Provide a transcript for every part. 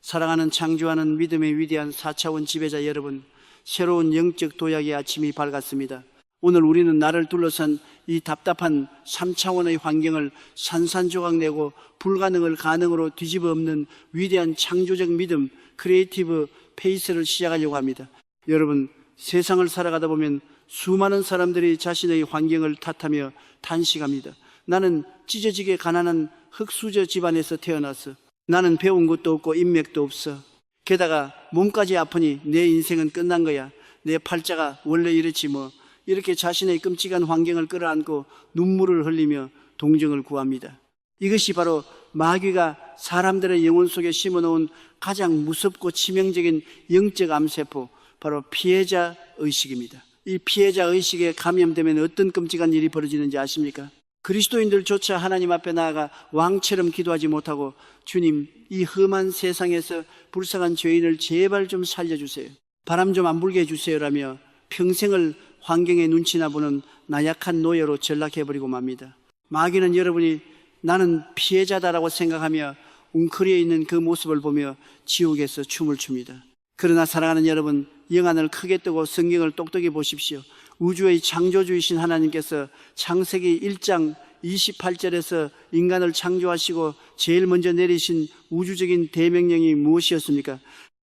사랑하는 창조하는 믿음의 위대한 4차원 지배자 여러분, 새로운 영적 도약의 아침이 밝았습니다. 오늘 우리는 나를 둘러싼 이 답답한 3차원의 환경을 산산조각 내고 불가능을 가능으로 뒤집어 엎는 위대한 창조적 믿음, 크리에이티브 페이스를 시작하려고 합니다. 여러분, 세상을 살아가다 보면 수많은 사람들이 자신의 환경을 탓하며 탄식합니다. 나는 찢어지게 가난한 흙수저 집안에서 태어났어. 나는 배운 것도 없고 인맥도 없어. 게다가 몸까지 아프니 내 인생은 끝난 거야. 내 팔자가 원래 이렇지 뭐. 이렇게 자신의 끔찍한 환경을 끌어안고 눈물을 흘리며 동정을 구합니다. 이것이 바로 마귀가 사람들의 영혼 속에 심어놓은 가장 무섭고 치명적인 영적 암세포, 바로 피해자 의식입니다. 이 피해자 의식에 감염되면 어떤 끔찍한 일이 벌어지는지 아십니까? 그리스도인들조차 하나님 앞에 나아가 왕처럼 기도하지 못하고, 주님, 이 험한 세상에서 불쌍한 죄인을 제발 좀 살려주세요, 바람 좀 안 불게 해주세요라며 평생을 환경에 눈치나 보는 나약한 노예로 전락해버리고 맙니다. 마귀는 여러분이 나는 피해자다라고 생각하며 웅크려 있는 그 모습을 보며 지옥에서 춤을 춥니다. 그러나 사랑하는 여러분, 영안을 크게 뜨고 성경을 똑똑히 보십시오. 우주의 창조주이신 하나님께서 창세기 1장 28절에서 인간을 창조하시고 제일 먼저 내리신 우주적인 대명령이 무엇이었습니까?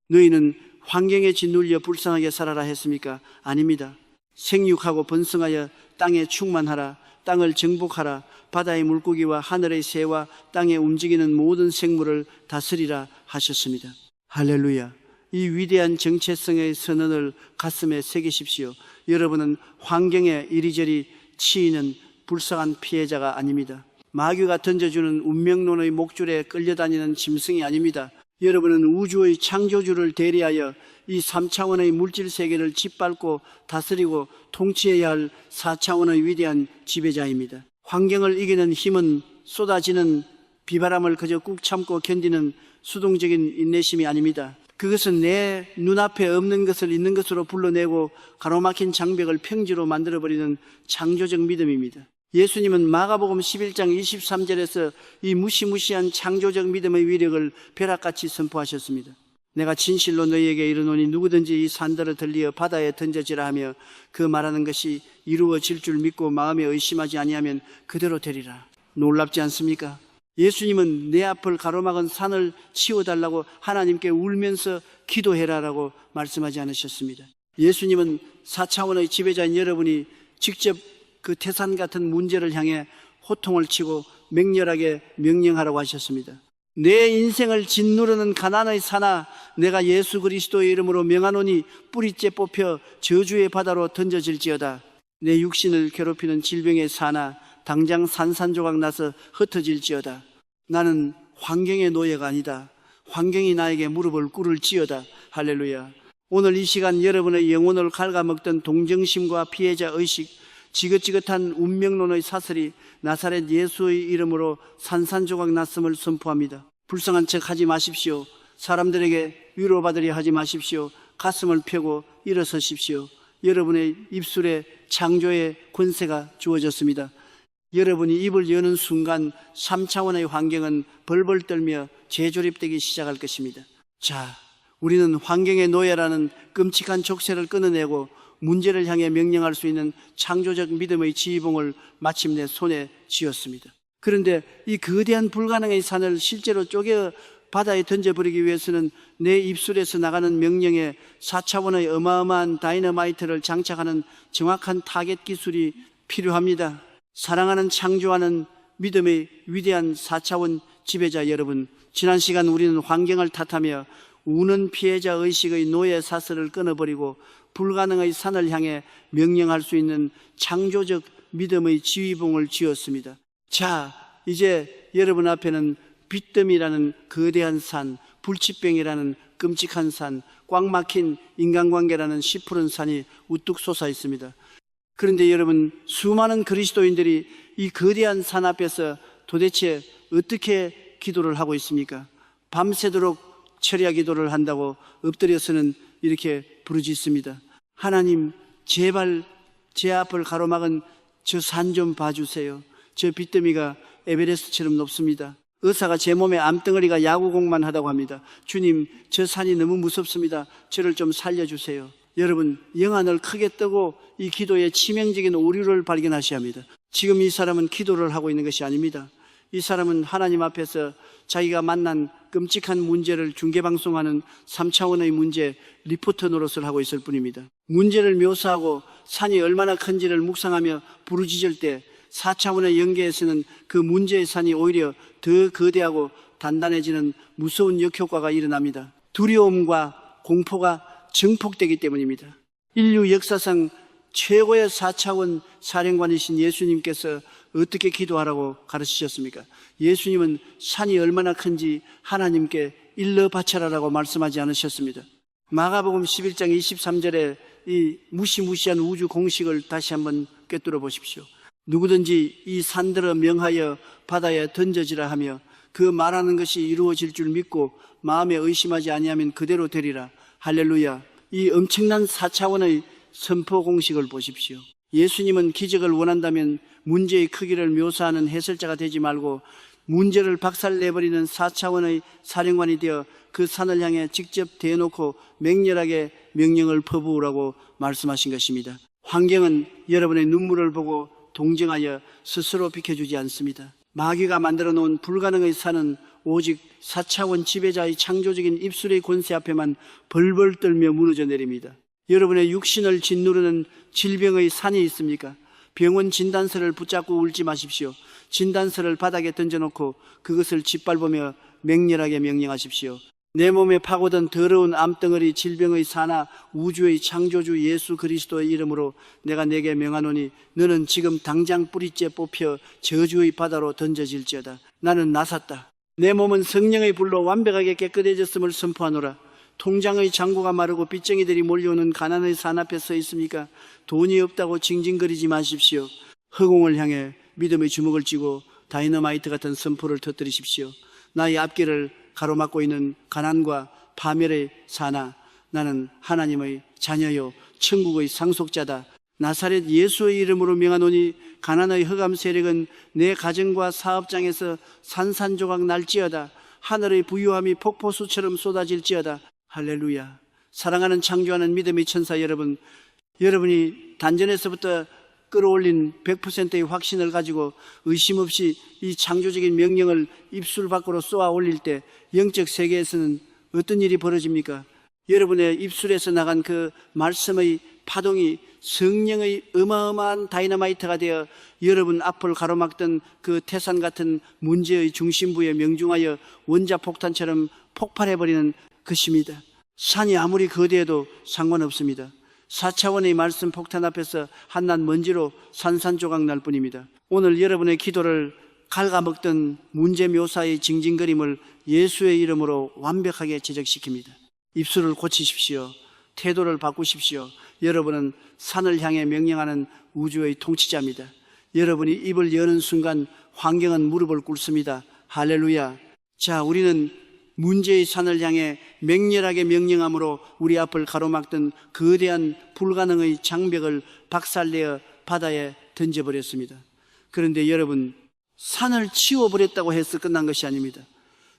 너희는 환경에 짓눌려 불쌍하게 살아라 했습니까? 아닙니다. 생육하고 번성하여 땅에 충만하라, 땅을 정복하라, 바다의 물고기와 하늘의 새와 땅에 움직이는 모든 생물을 다스리라 하셨습니다. 할렐루야. 이 위대한 정체성의 선언을 가슴에 새기십시오. 여러분은 환경에 이리저리 치이는 불쌍한 피해자가 아닙니다. 마귀가 던져주는 운명론의 목줄에 끌려다니는 짐승이 아닙니다. 여러분은 우주의 창조주를 대리하여 이 3차원의 물질 세계를 짓밟고 다스리고 통치해야 할 4차원의 위대한 지배자입니다. 환경을 이기는 힘은 쏟아지는 비바람을 그저 꾹 참고 견디는 수동적인 인내심이 아닙니다. 그것은 내 눈앞에 없는 것을 있는 것으로 불러내고 가로막힌 장벽을 평지로 만들어버리는 창조적 믿음입니다. 예수님은 마가복음 11장 23절에서 이 무시무시한 창조적 믿음의 위력을 벼락같이 선포하셨습니다. 내가 진실로 너희에게 이르노니 누구든지 이 산들을 들리어 바다에 던져지라 하며 그 말하는 것이 이루어질 줄 믿고 마음에 의심하지 아니하면 그대로 되리라. 놀랍지 않습니까? 예수님은 내 앞을 가로막은 산을 치워달라고 하나님께 울면서 기도해라라고 말씀하지 않으셨습니다. 예수님은 4차원의 지배자인 여러분이 직접 그 태산 같은 문제를 향해 호통을 치고 맹렬하게 명령하라고 하셨습니다. 내 인생을 짓누르는 가난의 산아, 내가 예수 그리스도의 이름으로 명하노니 뿌리째 뽑혀 저주의 바다로 던져질지어다. 내 육신을 괴롭히는 질병의 산아, 당장 산산조각 나서 흩어질지어다. 나는 환경의 노예가 아니다. 환경이 나에게 무릎을 꿇을지어다. 할렐루야. 오늘 이 시간 여러분의 영혼을 갉아먹던 동정심과 피해자 의식, 지긋지긋한 운명론의 사슬이 나사렛 예수의 이름으로 산산조각 났음을 선포합니다. 불쌍한 척 하지 마십시오. 사람들에게 위로받으려 하지 마십시오. 가슴을 펴고 일어서십시오. 여러분의 입술에 창조의 권세가 주어졌습니다. 여러분이 입을 여는 순간 3차원의 환경은 벌벌 떨며 재조립되기 시작할 것입니다. 자, 우리는 환경의 노예라는 끔찍한 족쇄를 끊어내고 문제를 향해 명령할 수 있는 창조적 믿음의 지휘봉을 마침내 손에 쥐었습니다. 그런데 이 거대한 불가능의 산을 실제로 쪼개 바다에 던져버리기 위해서는 내 입술에서 나가는 명령에 4차원의 어마어마한 다이너마이트를 장착하는 정확한 타겟 기술이 필요합니다. 사랑하는 창조하는 믿음의 위대한 4차원 지배자 여러분, 지난 시간 우리는 환경을 탓하며 우는 피해자 의식의 노예 사슬을 끊어버리고 불가능의 산을 향해 명령할 수 있는 창조적 믿음의 지휘봉을 쥐었습니다. 자, 이제 여러분 앞에는 빚더미라는 거대한 산, 불치병이라는 끔찍한 산, 꽉 막힌 인간관계라는 시푸른 산이 우뚝 솟아 있습니다. 그런데 여러분, 수많은 그리스도인들이 이 거대한 산 앞에서 도대체 어떻게 기도를 하고 있습니까? 밤새도록 철야 기도를 한다고 엎드려서는 이렇게 부르짖습니다. 하나님, 제발 제 앞을 가로막은 저 산 좀 봐주세요. 저 빚더미가 에베레스트처럼 높습니다. 의사가 제 몸에 암덩어리가 야구공만 하다고 합니다. 주님, 저 산이 너무 무섭습니다. 저를 좀 살려주세요. 여러분, 영안을 크게 뜨고 이 기도에 치명적인 오류를 발견하셔야 합니다. 지금 이 사람은 기도를 하고 있는 것이 아닙니다. 이 사람은 하나님 앞에서 자기가 만난 끔찍한 문제를 중계방송하는 3차원의 문제 리포터 노릇을 하고 있을 뿐입니다. 문제를 묘사하고 산이 얼마나 큰지를 묵상하며 부르짖을 때 4차원의 영계에서는 그 문제의 산이 오히려 더 거대하고 단단해지는 무서운 역효과가 일어납니다. 두려움과 공포가 증폭되기 때문입니다. 인류 역사상 최고의 4차원 사령관이신 예수님께서 어떻게 기도하라고 가르치셨습니까? 예수님은 산이 얼마나 큰지 하나님께 일러 바쳐라라고 말씀하지 않으셨습니다. 마가복음 11장 23절에 이 무시무시한 우주 공식을 다시 한번 꿰뚫어 보십시오. 누구든지 이 산들어 명하여 바다에 던져지라 하며 그 말하는 것이 이루어질 줄 믿고 마음에 의심하지 아니하면 그대로 되리라. 할렐루야. 이 엄청난 4차원의 선포 공식을 보십시오. 예수님은 기적을 원한다면 문제의 크기를 묘사하는 해설자가 되지 말고 문제를 박살내버리는 4차원의 사령관이 되어 그 산을 향해 직접 대놓고 맹렬하게 명령을 퍼부으라고 말씀하신 것입니다. 환경은 여러분의 눈물을 보고 동정하여 스스로 비켜주지 않습니다. 마귀가 만들어 놓은 불가능의 산은 오직 4차원 지배자의 창조적인 입술의 권세 앞에만 벌벌 떨며 무너져 내립니다. 여러분의 육신을 짓누르는 질병의 산이 있습니까? 병원 진단서를 붙잡고 울지 마십시오. 진단서를 바닥에 던져놓고 그것을 짓밟으며 맹렬하게 명령하십시오. 내 몸에 파고든 더러운 암덩어리 질병의 사나 우주의 창조주 예수 그리스도의 이름으로 내가 내게 명하노니 너는 지금 당장 뿌리째 뽑혀 저주의 바다로 던져질지어다. 나는 나섰다. 내 몸은 성령의 불로 완벽하게 깨끗해졌음을 선포하노라. 통장의 잔고가 마르고 빚쟁이들이 몰려오는 가난의 산 앞에 서 있습니까? 돈이 없다고 징징거리지 마십시오. 허공을 향해 믿음의 주먹을 쥐고 다이너마이트 같은 선포를 터뜨리십시오. 나의 앞길을 가로막고 있는 가난과 파멸의 사나, 나는 하나님의 자녀요 천국의 상속자다. 나사렛 예수의 이름으로 명하노니 가난의 흑암 세력은 내 가정과 사업장에서 산산조각 날지어다. 하늘의 부유함이 폭포수처럼 쏟아질지어다. 할렐루야. 사랑하는 창조하는 믿음의 천사 여러분, 여러분이 단전에서부터 끌어올린 100%의 확신을 가지고 의심 없이 이 창조적인 명령을 입술 밖으로 쏘아 올릴 때 영적 세계에서는 어떤 일이 벌어집니까? 여러분의 입술에서 나간 그 말씀의 파동이 성령의 어마어마한 다이너마이트가 되어 여러분 앞을 가로막던 그 태산 같은 문제의 중심부에 명중하여 원자폭탄처럼 폭발해버리는 것입니다. 산이 아무리 거대해도 상관없습니다. 4차원의 말씀 폭탄 앞에서 한낱 먼지로 산산조각 날 뿐입니다. 오늘 여러분의 기도를 갉아먹던 문제 묘사의 징징거림을 예수의 이름으로 완벽하게 제적시킵니다. 입술을 고치십시오. 태도를 바꾸십시오. 여러분은 산을 향해 명령하는 우주의 통치자입니다. 여러분이 입을 여는 순간 환경은 무릎을 꿇습니다. 할렐루야. 자, 우리는 문제의 산을 향해 맹렬하게 명령함으로 우리 앞을 가로막던 거대한 불가능의 장벽을 박살내어 바다에 던져버렸습니다. 그런데 여러분, 산을 치워버렸다고 해서 끝난 것이 아닙니다.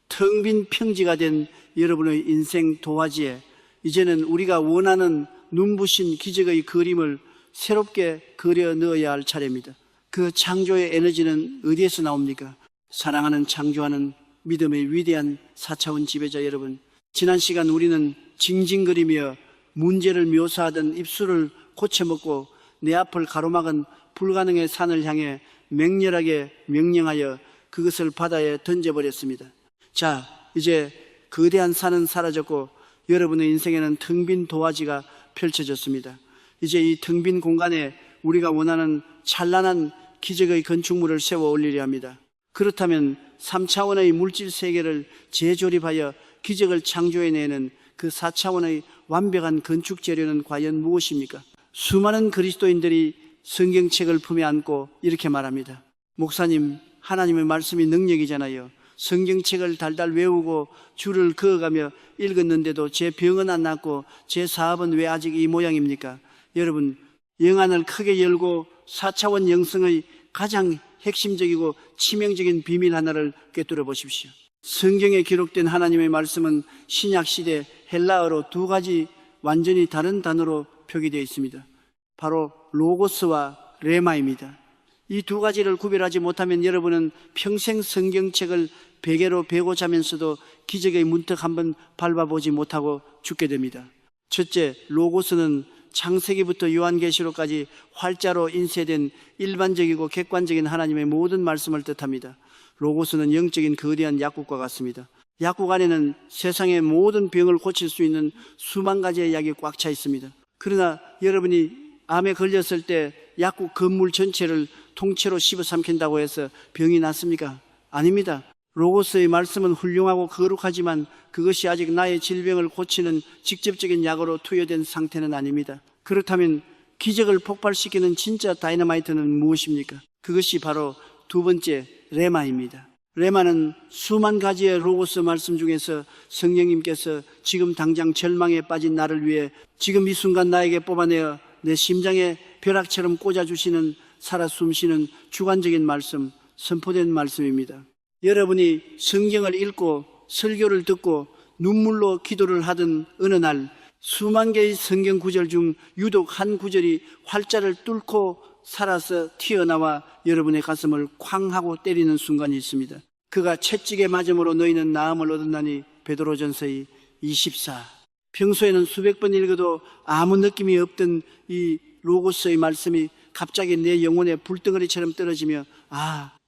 텅 빈 평지가 된 여러분의 인생 도화지에 이제는 우리가 원하는 눈부신 기적의 그림을 새롭게 그려 넣어야 할 차례입니다. 그 창조의 에너지는 어디에서 나옵니까? 사랑하는 창조하는 믿음의 위대한 4차원 지배자 여러분, 지난 시간 우리는 징징거리며 문제를 묘사하던 입술을 고쳐먹고 내 앞을 가로막은 불가능의 산을 향해 맹렬하게 명령하여 그것을 바다에 던져버렸습니다. 자, 이제 거대한 산은 사라졌고 여러분의 인생에는 텅 빈 도화지가 펼쳐졌습니다. 이제 이 텅 빈 공간에 우리가 원하는 찬란한 기적의 건축물을 세워 올리려 합니다. 그렇다면 3차원의 물질 세계를 재조립하여 기적을 창조해내는 그 4차원의 완벽한 건축 재료는 과연 무엇입니까? 수많은 그리스도인들이 성경책을 품에 안고 이렇게 말합니다. 목사님, 하나님의 말씀이 능력이잖아요. 성경책을 달달 외우고 줄을 그어가며 읽었는데도 제 병은 안 낫고 제 사업은 왜 아직 이 모양입니까? 여러분, 영안을 크게 열고 4차원 영성의 가장 핵심적이고 치명적인 비밀 하나를 꿰뚫어 보십시오. 성경에 기록된 하나님의 말씀은 신약시대 헬라어로 두 가지 완전히 다른 단어로 표기되어 있습니다. 바로 로고스와 레마입니다. 이 두 가지를 구별하지 못하면 여러분은 평생 성경책을 베개로 베고 자면서도 기적의 문턱 한번 밟아보지 못하고 죽게 됩니다. 첫째, 로고스는 창세기부터 요한계시록까지 활자로 인쇄된 일반적이고 객관적인 하나님의 모든 말씀을 뜻합니다. 로고스는 영적인 거대한 약국과 같습니다. 약국 안에는 세상의 모든 병을 고칠 수 있는 수만 가지의 약이 꽉 차 있습니다. 그러나 여러분이 암에 걸렸을 때 약국 건물 전체를 통째로 씹어삼킨다고 해서 병이 낫습니까? 아닙니다. 로고스의 말씀은 훌륭하고 거룩하지만 그것이 아직 나의 질병을 고치는 직접적인 약으로 투여된 상태는 아닙니다. 그렇다면 기적을 폭발시키는 진짜 다이너마이트는 무엇입니까? 그것이 바로 두 번째 레마입니다. 레마는 수만 가지의 로고스 말씀 중에서 성령님께서 지금 당장 절망에 빠진 나를 위해 지금 이 순간 나에게 뽑아내어 내 심장에 벼락처럼 꽂아주시는 살아 숨쉬는 주관적인 말씀, 선포된 말씀입니다. 여러분이 성경을 읽고 설교를 듣고 눈물로 기도를 하던 어느 날 수만 개의 성경 구절 중 유독 한 구절이 활자를 뚫고 살아서 튀어나와 여러분의 가슴을 쾅 하고 때리는 순간이 있습니다. 그가 채찍에 맞음으로 너희는 나음을 얻었나니 베드로전서의 24. 평소에는 수백 번 읽어도 아무 느낌이 없던 이 로고스의 말씀이 갑자기 내 영혼에 불덩어리처럼 떨어지며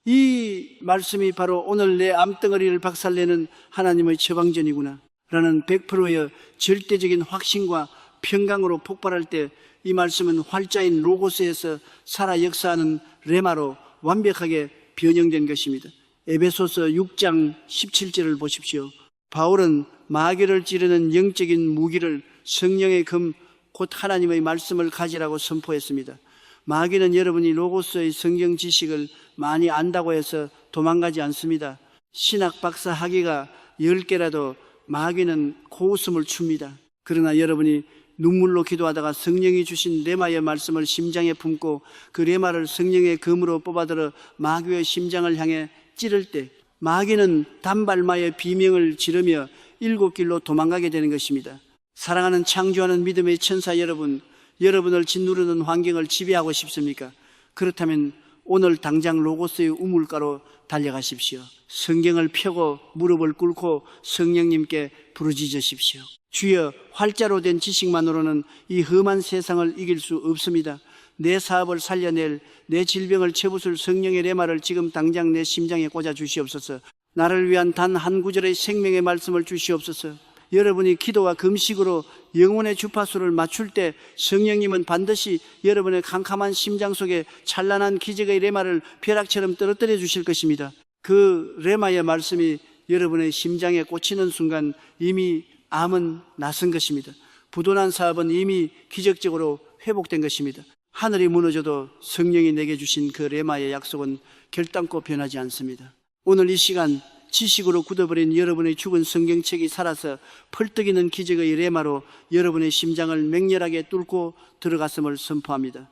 이 말씀이 바로 오늘 내 암덩어리를 박살내는 하나님의 처방전이구나 라는 100%의 절대적인 확신과 평강으로 폭발할 때 이 말씀은 활자인 로고스에서 살아 역사하는 레마로 완벽하게 변형된 것입니다. 에베소서 6장 17절을 보십시오. 바울은 마귀를 찌르는 영적인 무기를 성령의 금 곧 하나님의 말씀을 가지라고 선포했습니다. 마귀는 여러분이 로고스의 성경 지식을 많이 안다고 해서 도망가지 않습니다. 신학 박사 학위가 10개라도 마귀는 고웃음을 춥니다. 그러나 여러분이 눈물로 기도하다가 성령이 주신 레마의 말씀을 심장에 품고 그 레마를 성령의 검으로 뽑아들어 마귀의 심장을 향해 찌를 때 마귀는 단발마의 비명을 지르며 7길로 도망가게 되는 것입니다. 사랑하는 창조하는 믿음의 천사 여러분, 여러분을 짓누르는 환경을 지배하고 싶습니까? 그렇다면 오늘 당장 로고스의 우물가로 달려가십시오. 성경을 펴고 무릎을 꿇고 성령님께 부르짖으십시오. 주여, 활자로 된 지식만으로는 이 험한 세상을 이길 수 없습니다. 내 사업을 살려낼, 내 질병을 채부술 성령의 레마를 지금 당장 내 심장에 꽂아 주시옵소서. 나를 위한 단 한 구절의 생명의 말씀을 주시옵소서. 여러분이 기도와 금식으로 영혼의 주파수를 맞출 때 성령님은 반드시 여러분의 캄캄한 심장 속에 찬란한 기적의 레마를 벼락처럼 떨어뜨려 주실 것입니다. 그 레마의 말씀이 여러분의 심장에 꽂히는 순간 이미 암은 낫은 것입니다. 부도난 사업은 이미 기적적으로 회복된 것입니다. 하늘이 무너져도 성령이 내게 주신 그 레마의 약속은 결단코 변하지 않습니다. 오늘 이 시간 지식으로 굳어버린 여러분의 죽은 성경책이 살아서 펄떡이는 기적의 레마로 여러분의 심장을 맹렬하게 뚫고 들어갔음을 선포합니다.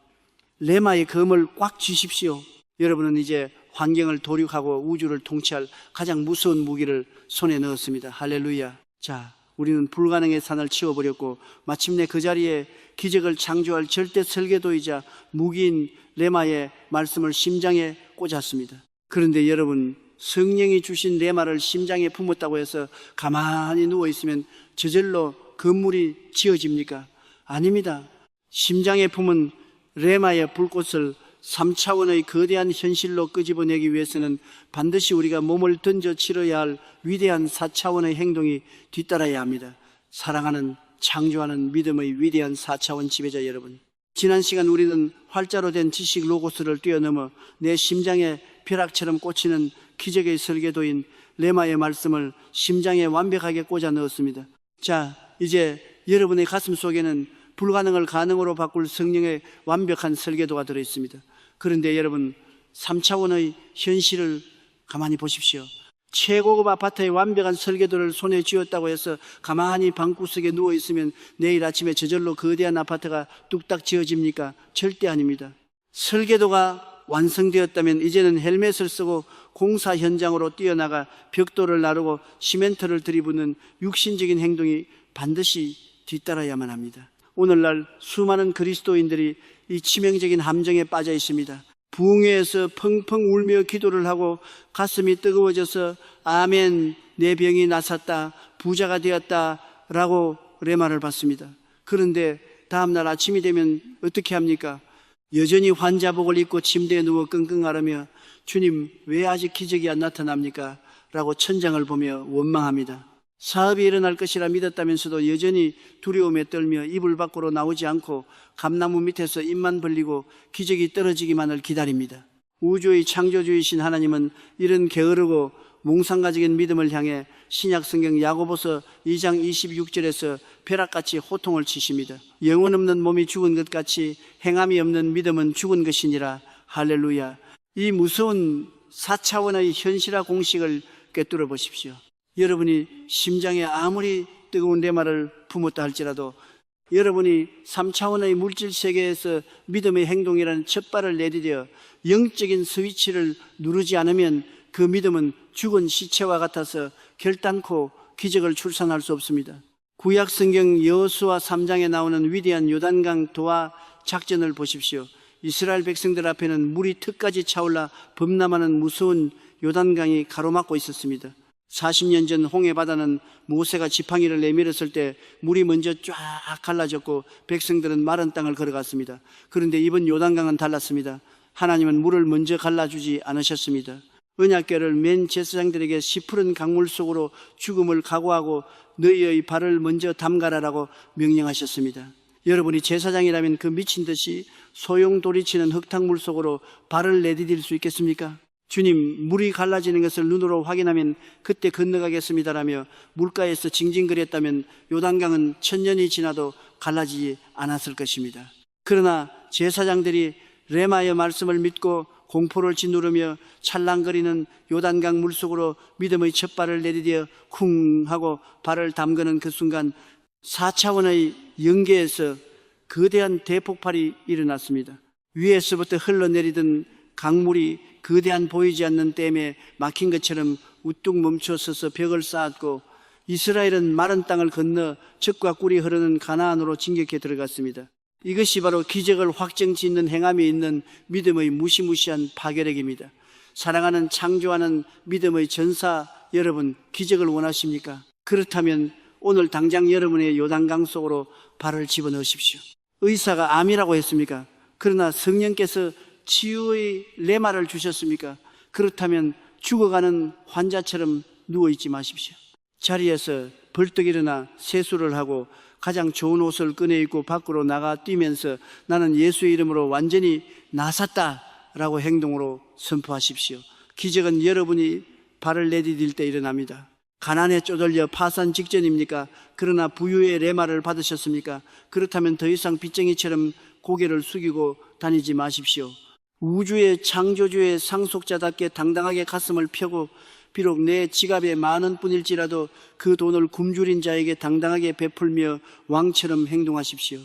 레마의 검을 꽉 쥐십시오. 여러분은 이제 환경을 도륙하고 우주를 통치할 가장 무서운 무기를 손에 넣었습니다. 할렐루야. 자, 우리는 불가능의 산을 치워버렸고 마침내 그 자리에 기적을 창조할 절대 설계도이자 무기인 레마의 말씀을 심장에 꽂았습니다. 그런데 여러분, 성령이 주신 레마를 심장에 품었다고 해서 가만히 누워있으면 저절로 건물이 지어집니까? 아닙니다. 심장에 품은 레마의 불꽃을 3차원의 거대한 현실로 끄집어내기 위해서는 반드시 우리가 몸을 던져 치러야 할 위대한 4차원의 행동이 뒤따라야 합니다. 사랑하는 창조하는 믿음의 위대한 4차원 지배자 여러분, 지난 시간 우리는 활자로 된 지식 로고스를 뛰어넘어 내 심장에 벼락처럼 꽂히는 기적의 설계도인 레마의 말씀을 심장에 완벽하게 꽂아 넣었습니다. 자, 이제 여러분의 가슴 속에는 불가능을 가능으로 바꿀 성령의 완벽한 설계도가 들어있습니다. 그런데 여러분, 3차원의 현실을 가만히 보십시오. 최고급 아파트의 완벽한 설계도를 손에 쥐었다고 해서 가만히 방구석에 누워있으면 내일 아침에 저절로 거대한 아파트가 뚝딱 지어집니까? 절대 아닙니다. 설계도가 완성되었다면 이제는 헬멧을 쓰고 공사 현장으로 뛰어나가 벽돌을 나르고 시멘트를 들이붓는 육신적인 행동이 반드시 뒤따라야만 합니다. 오늘날 수많은 그리스도인들이 이 치명적인 함정에 빠져 있습니다. 부흥회에서 펑펑 울며 기도를 하고 가슴이 뜨거워져서 아멘, 내 병이 나섰다, 부자가 되었다 라고 레마를 받습니다. 그런데 다음날 아침이 되면 어떻게 합니까? 여전히 환자복을 입고 침대에 누워 끙끙 앓으며 주님 왜 아직 기적이 안 나타납니까? 라고 천장을 보며 원망합니다. 사업이 일어날 것이라 믿었다면서도 여전히 두려움에 떨며 이불 밖으로 나오지 않고 감나무 밑에서 입만 벌리고 기적이 떨어지기만을 기다립니다. 우주의 창조주이신 하나님은 이런 게으르고 몽상가적인 믿음을 향해 신약 성경 야고보서 2장 26절에서 벼락같이 호통을 치십니다. 영혼 없는 몸이 죽은 것 같이 행함이 없는 믿음은 죽은 것이니라. 할렐루야. 이 무서운 4차원의 현실화 공식을 꿰뚫어 보십시오. 여러분이 심장에 아무리 뜨거운 레마를 품었다 할지라도 여러분이 3차원의 물질 세계에서 믿음의 행동이라는 첫 발을 내디뎌 영적인 스위치를 누르지 않으면 그 믿음은 죽은 시체와 같아서 결단코 기적을 출산할 수 없습니다. 구약 성경 여호수아 3장에 나오는 위대한 요단강 도하 작전을 보십시오. 이스라엘 백성들 앞에는 물이 턱까지 차올라 범람하는 무서운 요단강이 가로막고 있었습니다. 40년 전 홍해바다는 모세가 지팡이를 내밀었을 때 물이 먼저 쫙 갈라졌고 백성들은 마른 땅을 걸어갔습니다. 그런데 이번 요단강은 달랐습니다. 하나님은 물을 먼저 갈라주지 않으셨습니다. 언약궤를 맨 제사장들에게 시푸른 강물 속으로 죽음을 각오하고 너희의 발을 먼저 담가라라고 명령하셨습니다. 여러분이 제사장이라면 그 미친 듯이 소용돌이치는 흙탕물 속으로 발을 내디딜 수 있겠습니까? 주님, 물이 갈라지는 것을 눈으로 확인하면 그때 건너가겠습니다라며 물가에서 징징거렸다면 요단강은 천년이 지나도 갈라지지 않았을 것입니다. 그러나 제사장들이 레마의 말씀을 믿고 공포를 짓누르며 찰랑거리는 요단강 물속으로 믿음의 첫 발을 내디뎌 쿵 하고 발을 담그는 그 순간 4차원의 영계에서 거대한 대폭발이 일어났습니다. 위에서부터 흘러내리던 강물이 거대한 보이지 않는 댐에 막힌 것처럼 우뚝 멈춰 서서 벽을 쌓았고 이스라엘은 마른 땅을 건너 젖과 꿀이 흐르는 가나안으로 진격해 들어갔습니다. 이것이 바로 기적을 확정짓는 행함이 있는 믿음의 무시무시한 파괴력입니다. 사랑하는 창조하는 믿음의 전사 여러분, 기적을 원하십니까? 그렇다면 오늘 당장 여러분의 요단강 속으로 발을 집어넣으십시오. 의사가 암이라고 했습니까? 그러나 성령께서 치유의 레마를 주셨습니까? 그렇다면 죽어가는 환자처럼 누워있지 마십시오. 자리에서 벌떡 일어나 세수를 하고 가장 좋은 옷을 꺼내 입고 밖으로 나가 뛰면서 나는 예수의 이름으로 완전히 나섰다라고 행동으로 선포하십시오. 기적은 여러분이 발을 내디딜 때 일어납니다. 가난에 쪼들려 파산 직전입니까? 그러나 부유의 레마를 받으셨습니까? 그렇다면 더 이상 빚쟁이처럼 고개를 숙이고 다니지 마십시오. 우주의 창조주의 상속자답게 당당하게 가슴을 펴고 비록 내 지갑에 10,000원 뿐일지라도 그 돈을 굶주린 자에게 당당하게 베풀며 왕처럼 행동하십시오.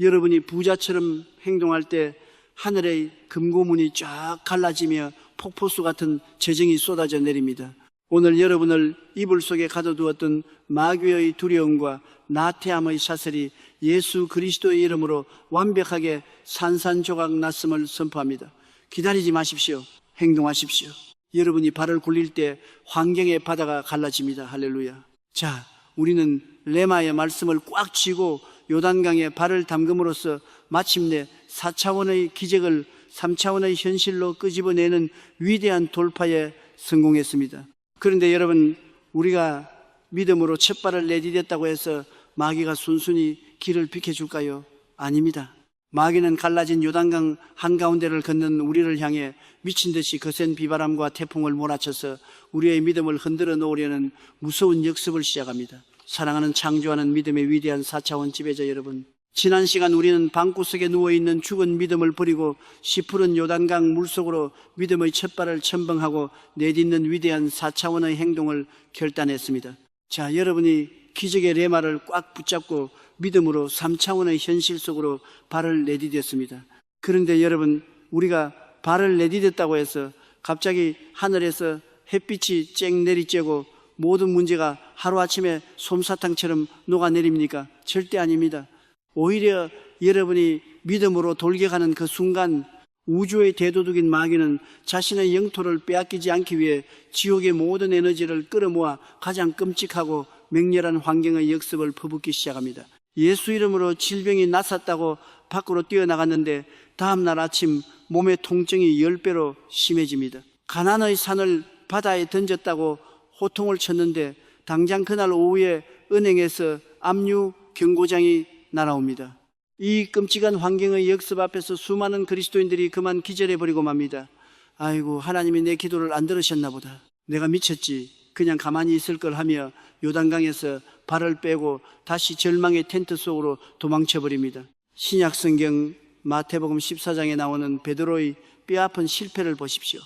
여러분이 부자처럼 행동할 때 하늘의 금고문이 쫙 갈라지며 폭포수 같은 재정이 쏟아져 내립니다. 오늘 여러분을 이불 속에 가둬두었던 마귀의 두려움과 나태함의 사슬이 예수 그리스도의 이름으로 완벽하게 산산조각 났음을 선포합니다. 기다리지 마십시오. 행동하십시오. 여러분이 발을 굴릴 때 환경의 바다가 갈라집니다. 할렐루야. 자, 우리는 레마의 말씀을 꽉 쥐고 요단강에 발을 담금으로써 마침내 4차원의 기적을 3차원의 현실로 끄집어내는 위대한 돌파에 성공했습니다. 그런데 여러분, 우리가 믿음으로 첫 발을 내디뎠다고 해서 마귀가 순순히 길을 비켜줄까요? 아닙니다. 마귀는 갈라진 요단강 한가운데를 걷는 우리를 향해 미친 듯이 거센 비바람과 태풍을 몰아쳐서 우리의 믿음을 흔들어 놓으려는 무서운 역습을 시작합니다. 사랑하는 창조하는 믿음의 위대한 4차원 지배자 여러분, 지난 시간 우리는 방구석에 누워있는 죽은 믿음을 버리고 시푸른 요단강 물속으로 믿음의 첫 발을 첨벙하고 내딛는 위대한 4차원의 행동을 결단했습니다. 자, 여러분이 기적의 레마를 꽉 붙잡고 믿음으로 3차원의 현실 속으로 발을 내디뎠습니다. 그런데 여러분, 우리가 발을 내디뎠다고 해서 갑자기 하늘에서 햇빛이 쨍 내리쬐고 모든 문제가 하루아침에 솜사탕처럼 녹아내립니까? 절대 아닙니다. 오히려 여러분이 믿음으로 돌격하는 그 순간 우주의 대도둑인 마귀는 자신의 영토를 빼앗기지 않기 위해 지옥의 모든 에너지를 끌어모아 가장 끔찍하고 맹렬한 환경의 역습을 퍼붓기 시작합니다. 예수 이름으로 질병이 낫았다고 밖으로 뛰어나갔는데 다음날 아침 몸의 통증이 10배로 심해집니다. 가난의 산을 바다에 던졌다고 호통을 쳤는데 당장 그날 오후에 은행에서 압류 경고장이 날아옵니다. 이 끔찍한 환경의 역습 앞에서 수많은 그리스도인들이 그만 기절해버리고 맙니다. 아이고, 하나님이 내 기도를 안 들으셨나 보다. 내가 미쳤지. 그냥 가만히 있을 걸 하며 요단강에서 발을 빼고 다시 절망의 텐트 속으로 도망쳐버립니다. 신약성경 마태복음 14장에 나오는 베드로의 뼈아픈 실패를 보십시오.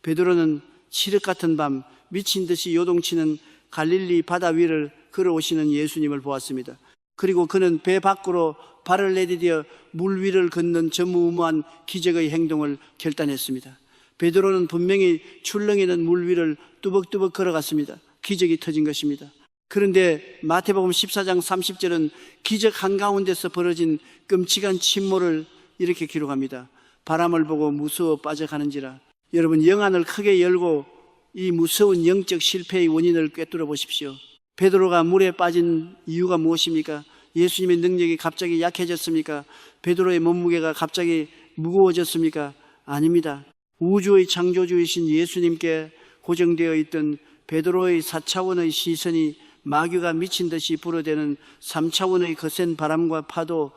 베드로는 칠흑 같은 밤 미친 듯이 요동치는 갈릴리 바다 위를 걸어오시는 예수님을 보았습니다. 그리고 그는 배 밖으로 발을 내디뎌 물 위를 걷는 전무후무한 기적의 행동을 결단했습니다. 베드로는 분명히 출렁이는 물 위를 뚜벅뚜벅 걸어갔습니다. 기적이 터진 것입니다. 그런데 마태복음 14장 30절은 기적 한가운데서 벌어진 끔찍한 침몰을 이렇게 기록합니다. 바람을 보고 무서워 빠져가는지라. 여러분, 영안을 크게 열고 이 무서운 영적 실패의 원인을 꿰뚫어 보십시오. 베드로가 물에 빠진 이유가 무엇입니까? 예수님의 능력이 갑자기 약해졌습니까? 베드로의 몸무게가 갑자기 무거워졌습니까? 아닙니다. 우주의 창조주이신 예수님께 고정되어 있던 베드로의 4차원의 시선이 마귀가 미친 듯이 불어대는 3차원의 거센 바람과 파도,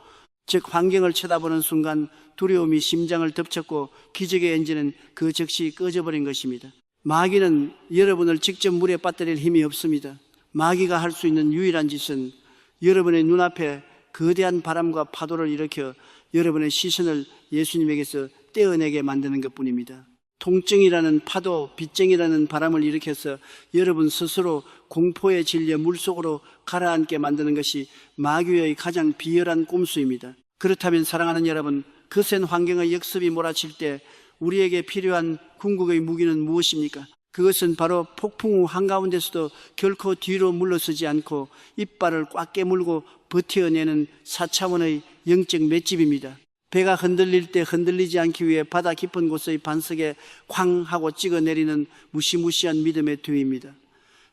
즉 환경을 쳐다보는 순간 두려움이 심장을 덮쳤고 기적의 엔진은 그 즉시 꺼져버린 것입니다. 마귀는 여러분을 직접 물에 빠뜨릴 힘이 없습니다. 마귀가 할 수 있는 유일한 짓은 여러분의 눈앞에 거대한 바람과 파도를 일으켜 여러분의 시선을 예수님에게서 떼어내게 만드는 것뿐입니다. 통증이라는 파도, 빗쟁이라는 바람을 일으켜서 여러분 스스로 공포에 질려 물속으로 가라앉게 만드는 것이 마귀의 가장 비열한 꼼수입니다. 그렇다면 사랑하는 여러분, 거센 환경의 역습이 몰아칠 때 우리에게 필요한 궁극의 무기는 무엇입니까? 그것은 바로 폭풍 후 한가운데서도 결코 뒤로 물러서지 않고 이빨을 꽉 깨물고 버텨내는 4차원의 영적 맷집입니다. 배가 흔들릴 때 흔들리지 않기 위해 바다 깊은 곳의 반석에 쾅 하고 찍어내리는 무시무시한 믿음의 뒤입니다.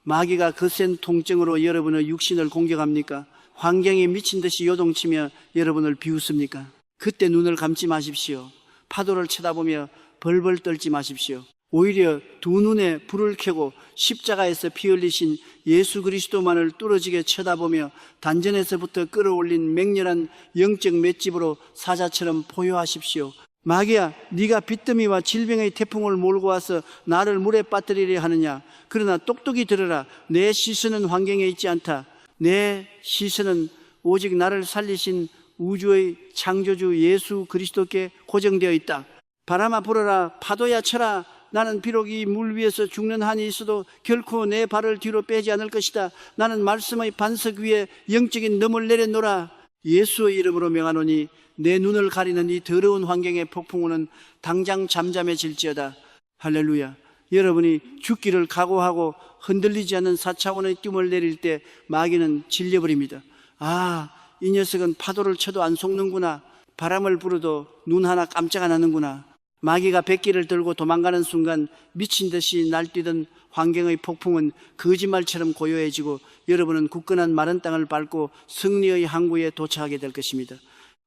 마귀가 거센 통증으로 여러분의 육신을 공격합니까? 환경에 미친 듯이 요동치며 여러분을 비웃습니까? 그때 눈을 감지 마십시오. 파도를 쳐다보며 벌벌 떨지 마십시오. 오히려 두 눈에 불을 켜고 십자가에서 피 흘리신 예수 그리스도만을 뚫어지게 쳐다보며 단전에서부터 끌어올린 맹렬한 영적 맷집으로 사자처럼 포효하십시오. 마귀야, 네가 빚더미와 질병의 태풍을 몰고 와서 나를 물에 빠뜨리려 하느냐? 그러나 똑똑히 들으라. 내 시선은 환경에 있지 않다. 내 시선은 오직 나를 살리신 우주의 창조주 예수 그리스도께 고정되어 있다. 바람아 불어라, 파도야 쳐라. 나는 비록 이 물 위에서 죽는 한이 있어도 결코 내 발을 뒤로 빼지 않을 것이다. 나는 말씀의 반석 위에 영적인 놈을 내려놓으라. 예수의 이름으로 명하노니 내 눈을 가리는 이 더러운 환경의 폭풍우는 당장 잠잠해질지어다. 할렐루야. 여러분이 죽기를 각오하고 흔들리지 않는 4차원의 뜀을 내릴 때 마귀는 질려버립니다. 아, 이 녀석은 파도를 쳐도 안 속는구나. 바람을 불어도 눈 하나 깜짝 안 하는구나. 마귀가 백기를 들고 도망가는 순간 미친 듯이 날뛰던 환경의 폭풍은 거짓말처럼 고요해지고 여러분은 굳건한 마른 땅을 밟고 승리의 항구에 도착하게 될 것입니다.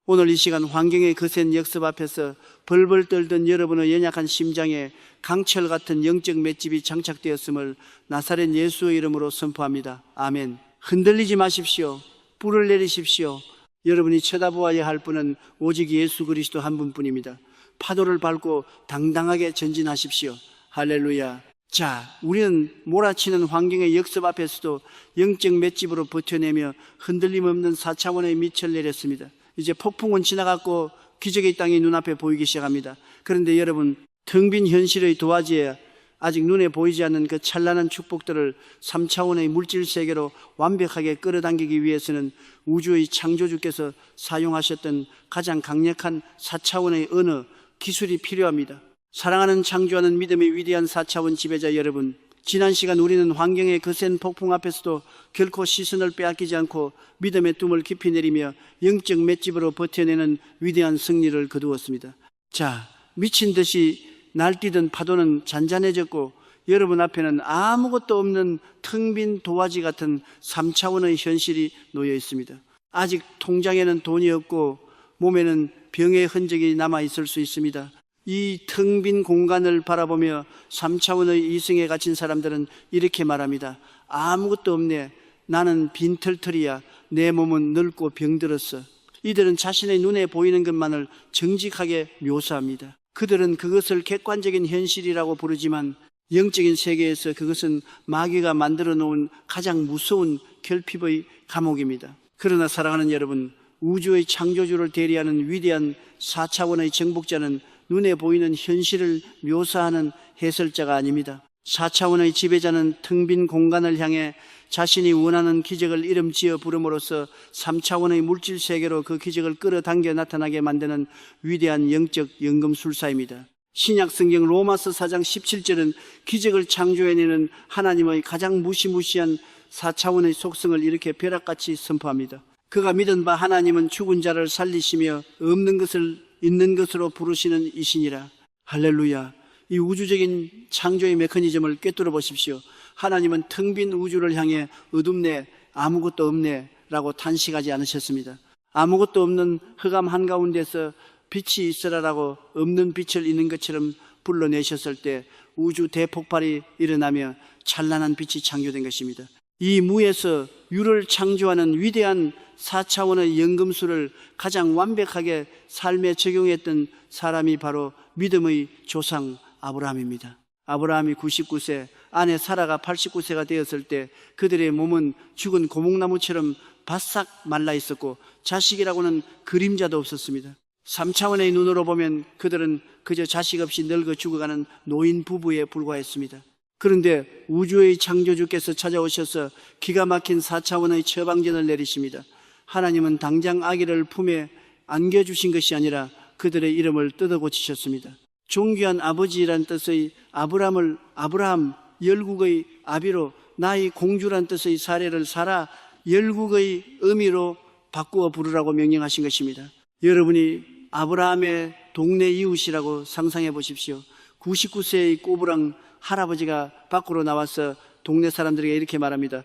오늘 이 시간 환경의 거센 역습 앞에서 벌벌 떨던 여러분의 연약한 심장에 강철 같은 영적 맷집이 장착되었음을 나사렛 예수의 이름으로 선포합니다. 아멘. 흔들리지 마십시오. 불을 내리십시오. 여러분이 쳐다보아야 할 분은 오직 예수 그리스도 한 분뿐입니다. 파도를 밟고 당당하게 전진하십시오. 할렐루야. 자, 우리는 몰아치는 환경의 역습 앞에서도 영적 맷집으로 버텨내며 흔들림 없는 4차원의 밑을 내렸습니다. 이제 폭풍은 지나갔고 기적의 땅이 눈앞에 보이기 시작합니다. 그런데 여러분, 텅 빈 현실의 도화지에 아직 눈에 보이지 않는 그 찬란한 축복들을 3차원의 물질 세계로 완벽하게 끌어당기기 위해서는 우주의 창조주께서 사용하셨던 가장 강력한 4차원의 언어, 기술이 필요합니다. 사랑하는 창조하는 믿음의 위대한 4차원 지배자 여러분, 지난 시간 우리는 환경의 거센 폭풍 앞에서도 결코 시선을 빼앗기지 않고 믿음의 tum을 깊이 내리며 영적 맷집으로 버텨내는 위대한 승리를 거두었습니다. 자, 미친 듯이 날뛰던 파도는 잔잔해졌고 여러분 앞에는 아무것도 없는 텅 빈 도화지 같은 3차원의 현실이 놓여 있습니다. 아직 통장에는 돈이 없고 몸에는 병의 흔적이 남아 있을 수 있습니다. 이 텅 빈 공간을 바라보며 3차원의 이승에 갇힌 사람들은 이렇게 말합니다. 아무것도 없네. 나는 빈털털이야. 내 몸은 늙고 병들었어. 이들은 자신의 눈에 보이는 것만을 정직하게 묘사합니다. 그들은 그것을 객관적인 현실이라고 부르지만 영적인 세계에서 그것은 마귀가 만들어 놓은 가장 무서운 결핍의 감옥입니다. 그러나 사랑하는 여러분, 우주의 창조주를 대리하는 위대한 4차원의 정복자는 눈에 보이는 현실을 묘사하는 해설자가 아닙니다. 4차원의 지배자는 텅 빈 공간을 향해 자신이 원하는 기적을 이름 지어 부름으로써 3차원의 물질 세계로 그 기적을 끌어당겨 나타나게 만드는 위대한 영적 연금술사입니다. 신약 성경 로마서 4장 17절은 기적을 창조해내는 하나님의 가장 무시무시한 4차원의 속성을 이렇게 벼락같이 선포합니다. 그가 믿은 바 하나님은 죽은 자를 살리시며 없는 것을 있는 것으로 부르시는 이시니라. 할렐루야. 이 우주적인 창조의 메커니즘을 꿰뚫어 보십시오. 하나님은 텅 빈 우주를 향해 어둡네, 아무것도 없네 라고 탄식하지 않으셨습니다. 아무것도 없는 흑암 한가운데서 빛이 있으라라고 없는 빛을 있는 것처럼 불러내셨을 때 우주 대폭발이 일어나며 찬란한 빛이 창조된 것입니다. 이 무에서 유를 창조하는 위대한 4차원의 연금술을 가장 완벽하게 삶에 적용했던 사람이 바로 믿음의 조상 아브라함입니다. 아브라함이 99세, 아내 사라가 89세가 되었을 때 그들의 몸은 죽은 고목나무처럼 바싹 말라 있었고 자식이라고는 그림자도 없었습니다. 3차원의 눈으로 보면 그들은 그저 자식 없이 늙어 죽어가는 노인 부부에 불과했습니다. 그런데 우주의 창조주께서 찾아오셔서 기가 막힌 4차원의 처방전을 내리십니다. 하나님은 당장 아기를 품에 안겨주신 것이 아니라 그들의 이름을 뜯어 고치셨습니다. 존귀한 아버지란 뜻의 아브람을 아브라함, 열국의 아비로, 나의 공주란 뜻의 사례를 사라, 열국의 의미로 바꾸어 부르라고 명령하신 것입니다. 여러분이 아브라함의 동네 이웃이라고 상상해 보십시오. 99세의 꼬부랑 할아버지가 밖으로 나와서 동네 사람들에게 이렇게 말합니다.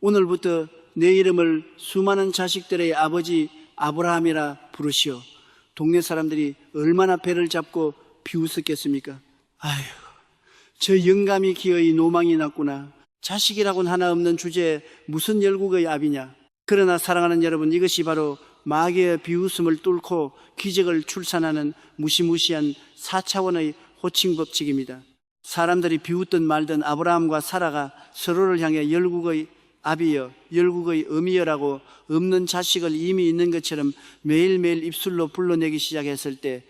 오늘부터 내 이름을 수많은 자식들의 아버지 아브라함이라 부르시오. 동네 사람들이 얼마나 배를 잡고 비웃었겠습니까? 아휴, 저 영감이 기어이 노망이 났구나. 자식이라고는 하나 없는 주제에 무슨 열국의 아비냐. 그러나 사랑하는 여러분, 이것이 바로 마귀의 비웃음을 뚫고 기적을 출산하는 무시무시한 4차원의 호칭 법칙입니다. 사람들이 비웃든 말든 아브라함과 사라가 서로를 향해 열국의 아비여, 열국의 어미여라고 없는 자식을 이미 있는 것처럼 매일매일 입술로 불러내기 시작했을 때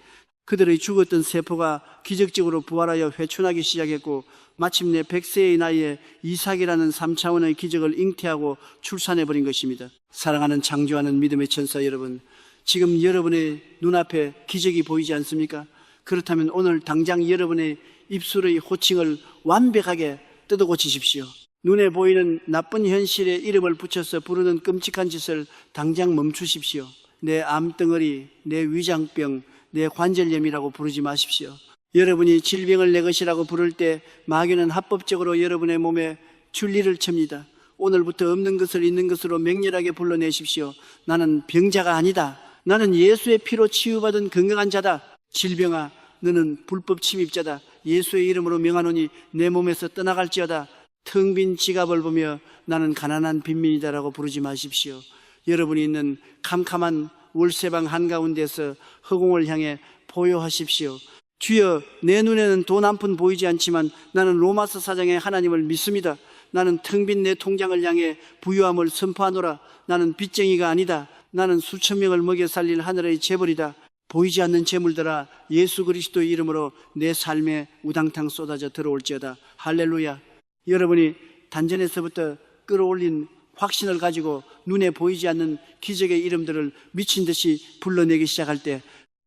그들의 죽었던 세포가 기적적으로 부활하여 회춘하기 시작했고 마침내 100세의 나이에 이삭이라는 3차원의 기적을 잉태하고 출산해버린 것입니다. 사랑하는 창조하는 믿음의 천사 여러분, 지금 여러분의 눈앞에 기적이 보이지 않습니까? 그렇다면 오늘 당장 여러분의 입술의 호칭을 완벽하게 뜯어 고치십시오. 눈에 보이는 나쁜 현실에 이름을 붙여서 부르는 끔찍한 짓을 당장 멈추십시오. 내 암덩어리, 내 위장병, 내 관절염이라고 부르지 마십시오. 여러분이 질병을 내 것이라고 부를 때 마귀는 합법적으로 여러분의 몸에 줄리를 칩니다. 오늘부터 없는 것을 있는 것으로 맹렬하게 불러내십시오. 나는 병자가 아니다. 나는 예수의 피로 치유받은 건강한 자다. 질병아, 너는 불법 침입자다. 예수의 이름으로 명하노니 내 몸에서 떠나갈지어다. 텅 빈 지갑을 보며 나는 가난한 빈민이다라고 부르지 마십시오. 여러분이 있는 캄캄한 월세방 한가운데서 허공을 향해 포효하십시오. 주여, 내 눈에는 돈 한 푼 보이지 않지만 나는 로마서 4장의 하나님을 믿습니다. 나는 텅 빈 내 통장을 향해 부유함을 선포하노라. 나는 빚쟁이가 아니다. 나는 수천 명을 먹여 살릴 하늘의 재벌이다. 보이지 않는 재물들아, 예수 그리스도의 이름으로 내 삶에 우당탕 쏟아져 들어올지어다. 할렐루야. 여러분이 단전에서부터 끌어올린 확신을 가지고 눈에 보이지 않는 기적의 이름들을 미친 듯이 불러내기 시작할 때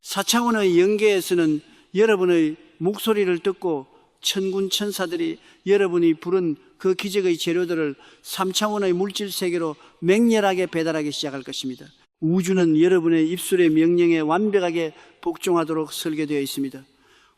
4차원의 영계에서는 여러분의 목소리를 듣고 천군 천사들이 여러분이 부른 그 기적의 재료들을 3차원의 물질 세계로 맹렬하게 배달하기 시작할 것입니다. 우주는 여러분의 입술의 명령에 완벽하게 복종하도록 설계되어 있습니다.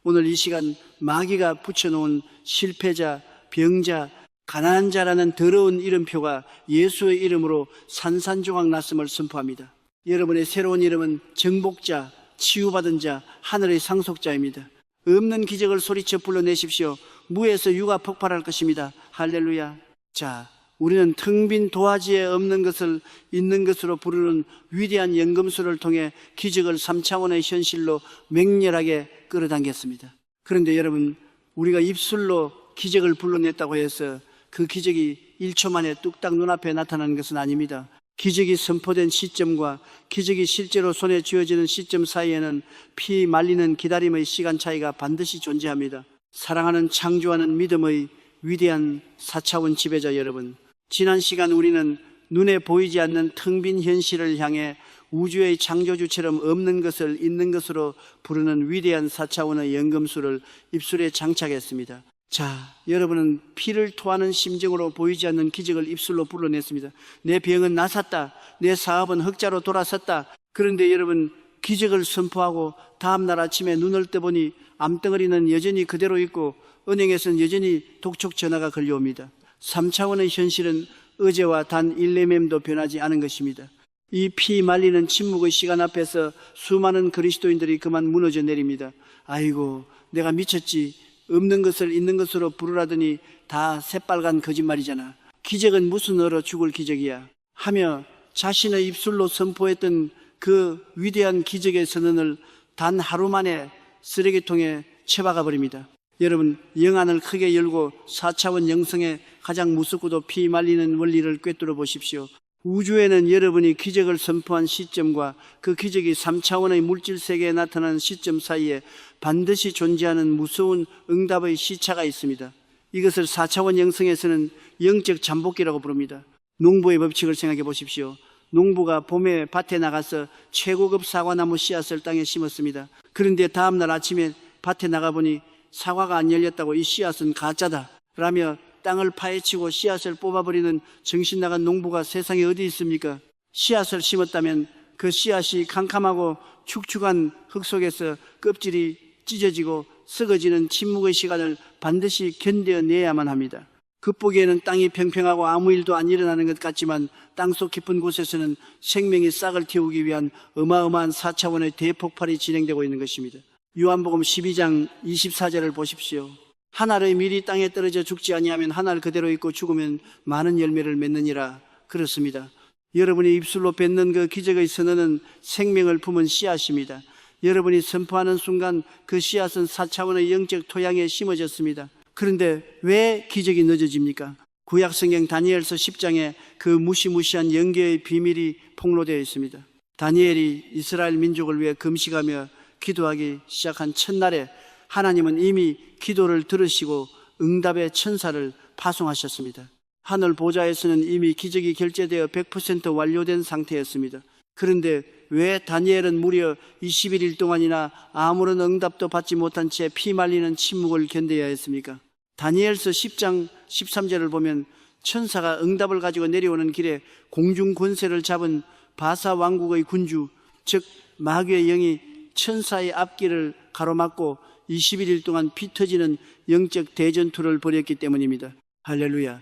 오늘 이 시간 마귀가 붙여놓은 실패자, 병자, 가난한 자라는 더러운 이름표가 예수의 이름으로 산산조각 났음을 선포합니다. 여러분의 새로운 이름은 정복자, 치유받은 자, 하늘의 상속자입니다. 없는 기적을 소리쳐 불러내십시오. 무에서 유가 폭발할 것입니다. 할렐루야. 자, 우리는 텅 빈 도화지에 없는 것을 있는 것으로 부르는 위대한 연금술을 통해 기적을 3차원의 현실로 맹렬하게 끌어당겼습니다. 그런데 여러분, 우리가 입술로 기적을 불러냈다고 해서 그 기적이 1초 만에 뚝딱 눈앞에 나타나는 것은 아닙니다. 기적이 선포된 시점과 기적이 실제로 손에 쥐어지는 시점 사이에는 피 말리는 기다림의 시간 차이가 반드시 존재합니다. 사랑하는 창조하는 믿음의 위대한 4차원 지배자 여러분, 지난 시간 우리는 눈에 보이지 않는 텅 빈 현실을 향해 우주의 창조주처럼 없는 것을 있는 것으로 부르는 위대한 4차원의 연금술을 입술에 장착했습니다. 자, 여러분은 피를 토하는 심정으로 보이지 않는 기적을 입술로 불러냈습니다. 내 병은 나섰다. 내 사업은 흑자로 돌아섰다. 그런데 여러분, 기적을 선포하고 다음날 아침에 눈을 떠보니 암덩어리는 여전히 그대로 있고 은행에서는 여전히 독촉 전화가 걸려옵니다. 3차원의 현실은 어제와 단 1레맴도 변하지 않은 것입니다. 이 피 말리는 침묵의 시간 앞에서 수많은 그리스도인들이 그만 무너져 내립니다. 아이고, 내가 미쳤지. 없는 것을 있는 것으로 부르라더니 다 새빨간 거짓말이잖아. 기적은 무슨 얼어 죽을 기적이야 하며 자신의 입술로 선포했던 그 위대한 기적의 선언을 단 하루 만에 쓰레기통에 쳐박아 버립니다. 여러분, 영안을 크게 열고 4차원 영성의 가장 무섭고도 피 말리는 원리를 꿰뚫어 보십시오. 우주에는 여러분이 기적을 선포한 시점과 그 기적이 3차원의 물질 세계에 나타나는 시점 사이에 반드시 존재하는 무서운 응답의 시차가 있습니다. 이것을 4차원 영성에서는 영적 잠복기라고 부릅니다. 농부의 법칙을 생각해 보십시오. 농부가 봄에 밭에 나가서 최고급 사과나무 씨앗을 땅에 심었습니다. 그런데 다음날 아침에 밭에 나가보니 사과가 안 열렸다고 이 씨앗은 가짜다 라며 땅을 파헤치고 씨앗을 뽑아버리는 정신나간 농부가 세상에 어디 있습니까? 씨앗을 심었다면 그 씨앗이 캄캄하고 축축한 흙 속에서 껍질이 찢어지고 썩어지는 침묵의 시간을 반드시 견뎌내야만 합니다. 겉보기에는 땅이 평평하고 아무 일도 안 일어나는 것 같지만 땅속 깊은 곳에서는 생명이 싹을 틔우기 위한 어마어마한 4차원의 대폭발이 진행되고 있는 것입니다. 요한복음 12장 24절을 보십시오. 한 알의 밀이 땅에 떨어져 죽지 아니하면 한 알 그대로 있고 죽으면 많은 열매를 맺느니라. 그렇습니다. 여러분이 입술로 뱉는 그 기적의 선언은 생명을 품은 씨앗입니다. 여러분이 선포하는 순간 그 씨앗은 4차원의 영적 토양에 심어졌습니다. 그런데 왜 기적이 늦어집니까? 구약성경 다니엘서 10장에 그 무시무시한 영계의 비밀이 폭로되어 있습니다. 다니엘이 이스라엘 민족을 위해 금식하며 기도하기 시작한 첫날에 하나님은 이미 기도를 들으시고 응답의 천사를 파송하셨습니다. 하늘 보좌에서는 이미 기적이 결제되어 100% 완료된 상태였습니다. 그런데 왜 다니엘은 무려 21일 동안이나 아무런 응답도 받지 못한 채 피 말리는 침묵을 견뎌야 했습니까? 다니엘서 10장 13절을 보면 천사가 응답을 가지고 내려오는 길에 공중 권세를 잡은 바사 왕국의 군주, 즉 마귀의 영이 천사의 앞길을 가로막고 21일 동안 피 터지는 영적 대전투를 벌였기 때문입니다. 할렐루야.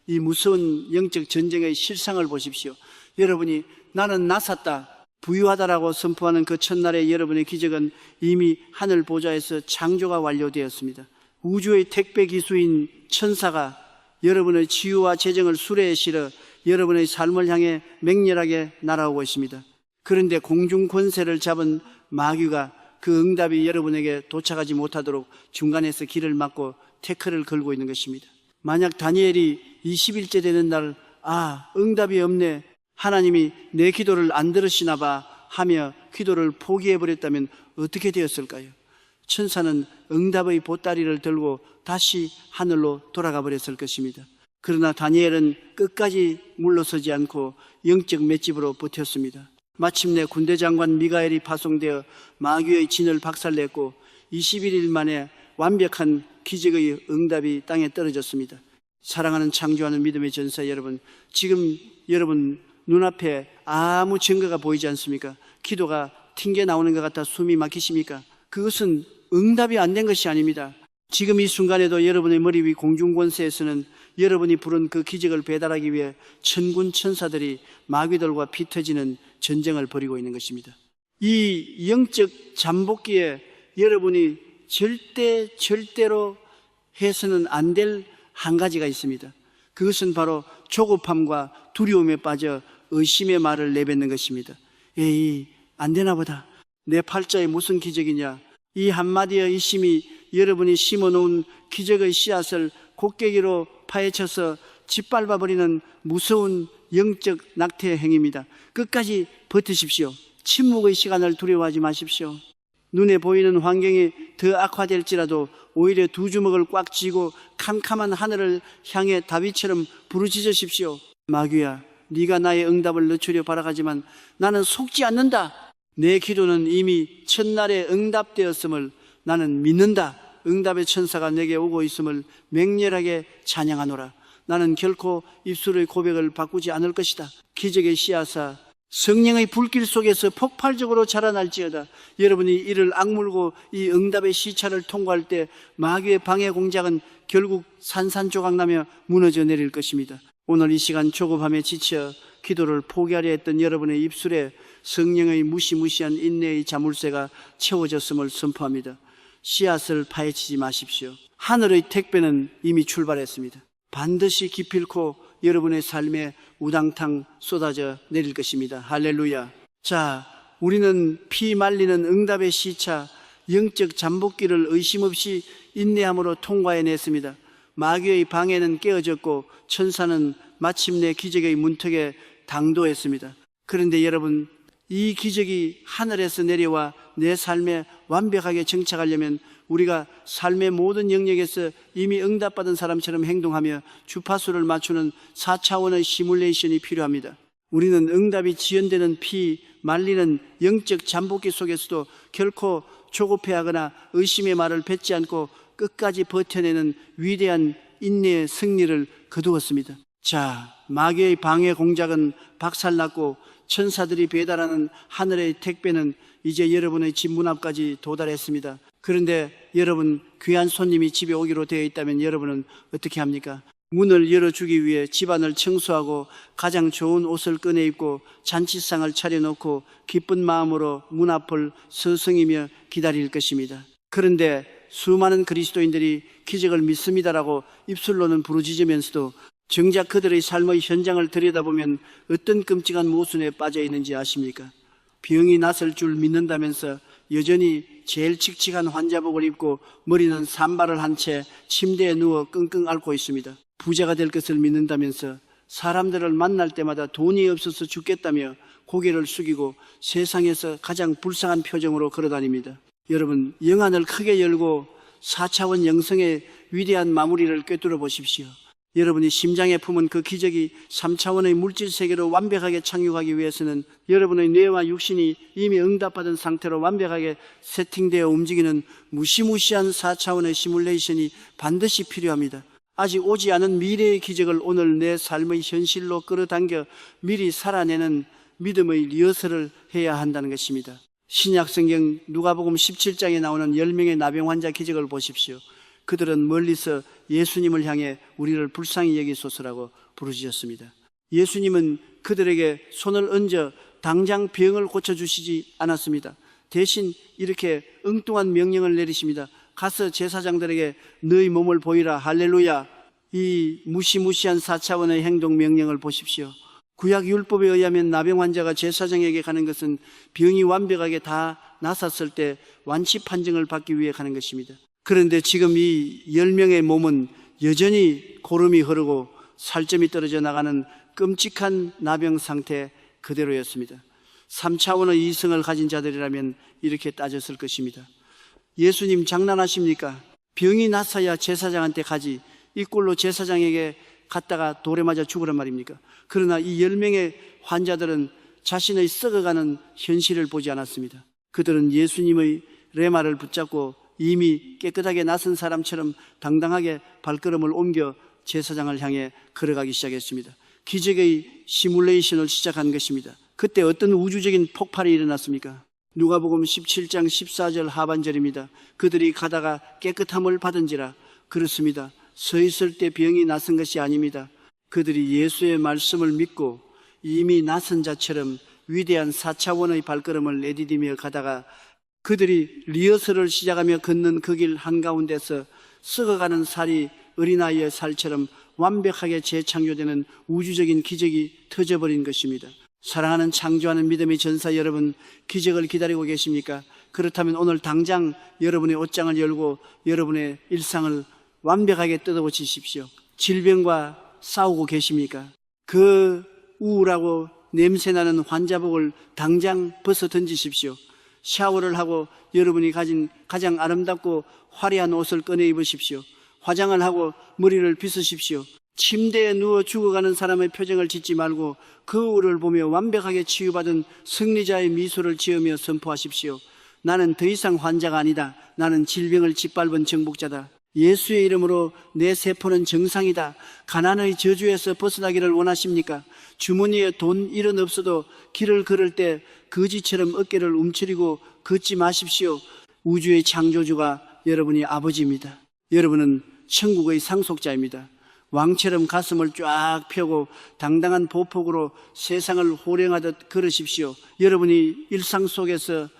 이 무서운 영적 전쟁의 실상을 보십시오. 여러분이 나는 나섰다, 부유하다라고 선포하는 그 첫날의 여러분의 기적은 이미 하늘 보좌에서 창조가 완료되었습니다. 우주의 택배 기수인 천사가 여러분의 치유와 재정을 수레에 실어 여러분의 삶을 향해 맹렬하게 날아오고 있습니다. 그런데 공중 권세를 잡은 마귀가 그 응답이 여러분에게 도착하지 못하도록 중간에서 길을 막고 태클을 걸고 있는 것입니다. 만약 다니엘이 20일째 되는 날, 응답이 없네, 하나님이 내 기도를 안 들으시나 봐 하며 기도를 포기해버렸다면 어떻게 되었을까요? 천사는 응답의 보따리를 들고 다시 하늘로 돌아가 버렸을 것입니다. 그러나 다니엘은 끝까지 물러서지 않고 영적 맷집으로 버텼습니다. 마침내 군대 장관 미가엘이 파송되어 마귀의 진을 박살냈고 21일 만에 완벽한 기적의 응답이 땅에 떨어졌습니다. 사랑하는 창조하는 믿음의 전사 여러분, 지금 여러분 눈앞에 아무 증거가 보이지 않습니까? 기도가 튕겨 나오는 것 같아 숨이 막히십니까? 그것은 응답이 안 된 것이 아닙니다. 지금 이 순간에도 여러분의 머리 위 공중권세에서는 여러분이 부른 그 기적을 배달하기 위해 천군 천사들이 마귀들과 피 터지는 전쟁을 벌이고 있는 것입니다. 이 영적 잠복기에 여러분이 절대로 해서는 안 될 한 가지가 있습니다. 그것은 바로 조급함과 두려움에 빠져 의심의 말을 내뱉는 것입니다. 에이, 안 되나 보다. 내 팔자에 무슨 기적이냐. 이 한마디의 의심이 여러분이 심어놓은 기적의 씨앗을 곡괭이로 파헤쳐서 짓밟아버리는 무서운 영적 낙태 행위입니다. 끝까지 버티십시오. 침묵의 시간을 두려워하지 마십시오. 눈에 보이는 환경이 더 악화될지라도 오히려 두 주먹을 꽉 쥐고 캄캄한 하늘을 향해 다윗처럼 부르짖으십시오. 마귀야, 네가 나의 응답을 늦추려 바라가지만 나는 속지 않는다. 내 기도는 이미 첫날에 응답되었음을 나는 믿는다. 응답의 천사가 내게 오고 있음을 맹렬하게 찬양하노라. 나는 결코 입술의 고백을 바꾸지 않을 것이다. 기적의 씨앗아, 성령의 불길 속에서 폭발적으로 자라날지어다. 여러분이 이를 악물고 이 응답의 시차를 통과할 때 마귀의 방해 공작은 결국 산산조각나며 무너져 내릴 것입니다. 오늘 이 시간 조급함에 지쳐 기도를 포기하려 했던 여러분의 입술에 성령의 무시무시한 인내의 자물쇠가 채워졌음을 선포합니다. 씨앗을 파헤치지 마십시오. 하늘의 택배는 이미 출발했습니다. 반드시 기필코 여러분의 삶에 우당탕 쏟아져 내릴 것입니다. 할렐루야. 자, 우리는 피 말리는 응답의 시차, 영적 잠복기를 의심 없이 인내함으로 통과해냈습니다. 마귀의 방해는 깨어졌고 천사는 마침내 기적의 문턱에 당도했습니다. 그런데 여러분, 이 기적이 하늘에서 내려와 내 삶에 완벽하게 정착하려면 우리가 삶의 모든 영역에서 이미 응답받은 사람처럼 행동하며 주파수를 맞추는 4차원의 시뮬레이션이 필요합니다. 우리는 응답이 지연되는 피 말리는 영적 잠복기 속에서도 결코 조급해하거나 의심의 말을 뱉지 않고 끝까지 버텨내는 위대한 인내의 승리를 거두었습니다. 자, 마귀의 방해 공작은 박살났고 천사들이 배달하는 하늘의 택배는 이제 여러분의 집 문 앞까지 도달했습니다. 그런데 여러분, 귀한 손님이 집에 오기로 되어 있다면 여러분은 어떻게 합니까? 문을 열어주기 위해 집안을 청소하고 가장 좋은 옷을 꺼내 입고 잔치상을 차려놓고 기쁜 마음으로 문 앞을 서성이며 기다릴 것입니다. 그런데 수많은 그리스도인들이 기적을 믿습니다라고 입술로는 부르짖으면서도 정작 그들의 삶의 현장을 들여다보면 어떤 끔찍한 모순에 빠져 있는지 아십니까? 병이 낫을 줄 믿는다면서 여전히 제일 칙칙한 환자복을 입고 머리는 산발을 한 채 침대에 누워 끙끙 앓고 있습니다. 부자가 될 것을 믿는다면서 사람들을 만날 때마다 돈이 없어서 죽겠다며 고개를 숙이고 세상에서 가장 불쌍한 표정으로 걸어다닙니다. 여러분, 영안을 크게 열고 4차원 영성의 위대한 마무리를 꿰뚫어 보십시오. 여러분이 심장에 품은 그 기적이 3차원의 물질 세계로 완벽하게 착륙하기 위해서는 여러분의 뇌와 육신이 이미 응답받은 상태로 완벽하게 세팅되어 움직이는 무시무시한 4차원의 시뮬레이션이 반드시 필요합니다. 아직 오지 않은 미래의 기적을 오늘 내 삶의 현실로 끌어당겨 미리 살아내는 믿음의 리허설을 해야 한다는 것입니다. 신약성경 누가복음 17장에 나오는 10명의 나병 환자 기적을 보십시오. 그들은 멀리서 예수님을 향해 우리를 불쌍히 여기소서라고 부르짖었습니다. 예수님은 그들에게 손을 얹어 당장 병을 고쳐주시지 않았습니다. 대신 이렇게 엉뚱한 명령을 내리십니다. 가서 제사장들에게 너희 몸을 보이라. 할렐루야. 이 무시무시한 4차원의 행동 명령을 보십시오. 구약 율법에 의하면 나병 환자가 제사장에게 가는 것은 병이 완벽하게 다 나았을 때 완치 판정을 받기 위해 가는 것입니다. 그런데 지금 이 10명의 몸은 여전히 고름이 흐르고 살점이 떨어져 나가는 끔찍한 나병 상태 그대로였습니다. 3차원의 이성을 가진 자들이라면 이렇게 따졌을 것입니다. 예수님 장난하십니까? 병이 났어야 제사장한테 가지, 이 꼴로 제사장에게 갔다가 돌에 맞아 죽으란 말입니까? 그러나 이 10명의 환자들은 자신의 썩어가는 현실을 보지 않았습니다. 그들은 예수님의 레마를 붙잡고 이미 깨끗하게 나선 사람처럼 당당하게 발걸음을 옮겨 제사장을 향해 걸어가기 시작했습니다. 기적의 시뮬레이션을 시작한 것입니다. 그때 어떤 우주적인 폭발이 일어났습니까? 누가복음 17장 14절 하반절입니다. 그들이 가다가 깨끗함을 받은지라. 그렇습니다. 서 있을 때 병이 나선 것이 아닙니다. 그들이 예수의 말씀을 믿고 이미 나선 자처럼 위대한 4차원의 발걸음을 내디디며 가다가 그들이 리허설을 시작하며 걷는 그 길 한가운데서 썩어가는 살이 어린아이의 살처럼 완벽하게 재창조되는 우주적인 기적이 터져버린 것입니다. 사랑하는 창조하는 믿음의 전사 여러분, 기적을 기다리고 계십니까? 그렇다면 오늘 당장 여러분의 옷장을 열고 여러분의 일상을 완벽하게 뜯어고치십시오. 질병과 싸우고 계십니까? 그 우울하고 냄새나는 환자복을 당장 벗어 던지십시오. 샤워를 하고 여러분이 가진 가장 아름답고 화려한 옷을 꺼내 입으십시오. 화장을 하고 머리를 빗으십시오. 침대에 누워 죽어가는 사람의 표정을 짓지 말고 거울을 보며 완벽하게 치유받은 승리자의 미소를 지으며 선포하십시오. 나는 더 이상 환자가 아니다. 나는 질병을 짓밟은 정복자다. 예수의 이름으로 내 세포는 정상이다. 가난의 저주에서 벗어나기를 원하십니까? 주머니에 돈 1원 없어도 길을 걸을 때 거지처럼 어깨를 움츠리고 걷지 마십시오. 우주의 창조주가 여러분이 아버지입니다. 여러분은 천국의 상속자입니다. 왕처럼 가슴을 쫙 펴고 당당한 보폭으로 세상을 호령하듯 걸으십시오. 여러분이 일상 속에서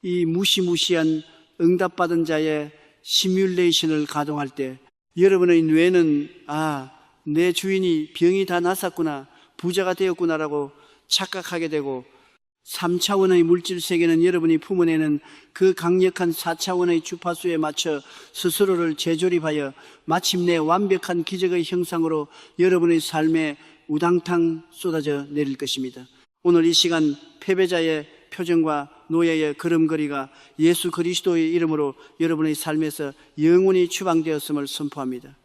이 무시무시한 응답받은 자의 시뮬레이션을 가동할 때 여러분의 뇌는 내 주인이 병이 다 났었구나, 부자가 되었구나라고 착각하게 되고 3차원의 물질 세계는 여러분이 품어내는 그 강력한 4차원의 주파수에 맞춰 스스로를 재조립하여 마침내 완벽한 기적의 형상으로 여러분의 삶에 우당탕 쏟아져 내릴 것입니다. 오늘 이 시간 패배자의 표정과 노예의 걸음걸이가 예수 그리스도의 이름으로 여러분의 삶에서 영원히 추방되었음을 선포합니다.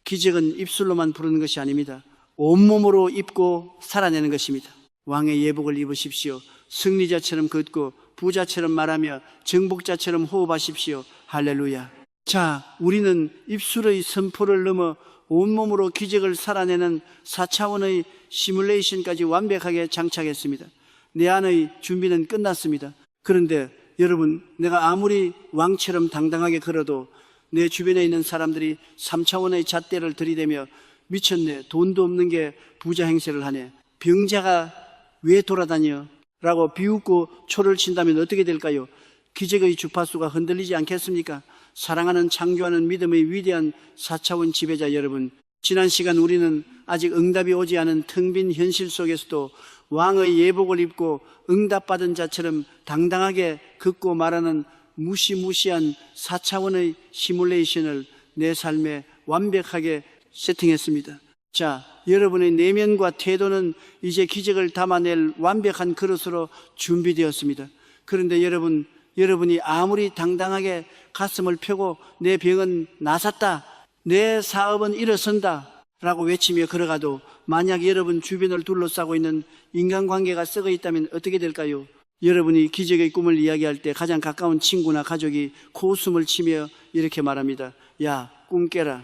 기적은 입술로만 부르는 것이 아닙니다. 온몸으로 입고 살아내는 것입니다. 왕의 예복을 입으십시오. 승리자처럼 걷고 부자처럼 말하며 정복자처럼 호흡하십시오. 할렐루야. 자, 우리는 입술의 선포를 넘어 온몸으로 기적을 살아내는 4차원의 시뮬레이션까지 완벽하게 장착했습니다. 내 안의 준비는 끝났습니다. 그런데 여러분, 내가 아무리 왕처럼 당당하게 걸어도 내 주변에 있는 사람들이 3차원의 잣대를 들이대며 미쳤네, 돈도 없는 게 부자 행세를 하네, 병자가 왜 돌아다녀? 라고 비웃고 초를 친다면 어떻게 될까요? 기적의 주파수가 흔들리지 않겠습니까? 사랑하는 창조하는 믿음의 위대한 4차원 지배자 여러분, 지난 시간 우리는 아직 응답이 오지 않은 텅 빈 현실 속에서도 왕의 예복을 입고 응답받은 자처럼 당당하게 걷고 말하는 무시무시한 4차원의 시뮬레이션을 내 삶에 완벽하게 세팅했습니다. 자, 여러분의 내면과 태도는 이제 기적을 담아낼 완벽한 그릇으로 준비되었습니다. 그런데 여러분이 아무리 당당하게 가슴을 펴고 내 병은 나았다, 내 사업은 일어선다 라고 외치며 걸어가도 만약 여러분 주변을 둘러싸고 있는 인간관계가 썩어 있다면 어떻게 될까요? 여러분이 기적의 꿈을 이야기할 때 가장 가까운 친구나 가족이 코웃음을 치며 이렇게 말합니다. 야, 꿈 깨라.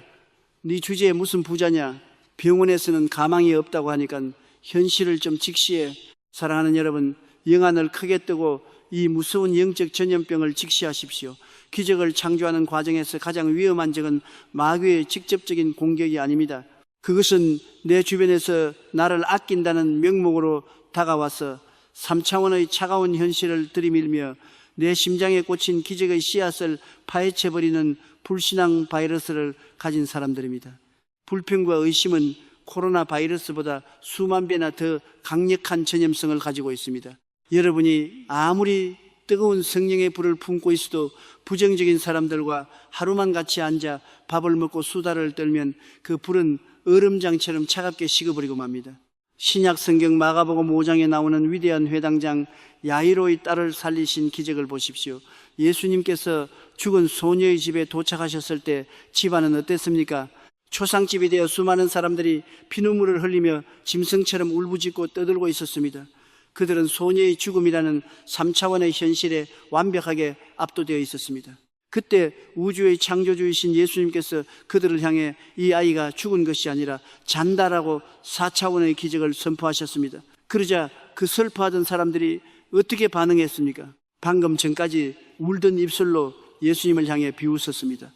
네 주제에 무슨 부자냐? 병원에서는 가망이 없다고 하니까 현실을 좀 직시해. 사랑하는 여러분, 영안을 크게 뜨고 이 무서운 영적 전염병을 직시하십시오. 기적을 창조하는 과정에서 가장 위험한 적은 마귀의 직접적인 공격이 아닙니다. 그것은 내 주변에서 나를 아낀다는 명목으로 다가와서 3차원의 차가운 현실을 들이밀며 내 심장에 꽂힌 기적의 씨앗을 파헤쳐버리는 불신앙 바이러스를 가진 사람들입니다. 불평과 의심은 코로나 바이러스보다 수만 배나 더 강력한 전염성을 가지고 있습니다. 여러분이 아무리 뜨거운 성령의 불을 품고 있어도 부정적인 사람들과 하루만 같이 앉아 밥을 먹고 수다를 떨면 그 불은 얼음장처럼 차갑게 식어버리고 맙니다. 신약 성경 마가복음 5장에 나오는 위대한 회당장 야이로의 딸을 살리신 기적을 보십시오. 예수님께서 죽은 소녀의 집에 도착하셨을 때 집안은 어땠습니까? 초상집이 되어 수많은 사람들이 피눈물을 흘리며 짐승처럼 울부짖고 떠들고 있었습니다. 그들은 소녀의 죽음이라는 3차원의 현실에 완벽하게 압도되어 있었습니다. 그때 우주의 창조주이신 예수님께서 그들을 향해 이 아이가 죽은 것이 아니라 잔다라고 4차원의 기적을 선포하셨습니다. 그러자 그 슬퍼하던 사람들이 어떻게 반응했습니까? 방금 전까지 울던 입술로 예수님을 향해 비웃었습니다.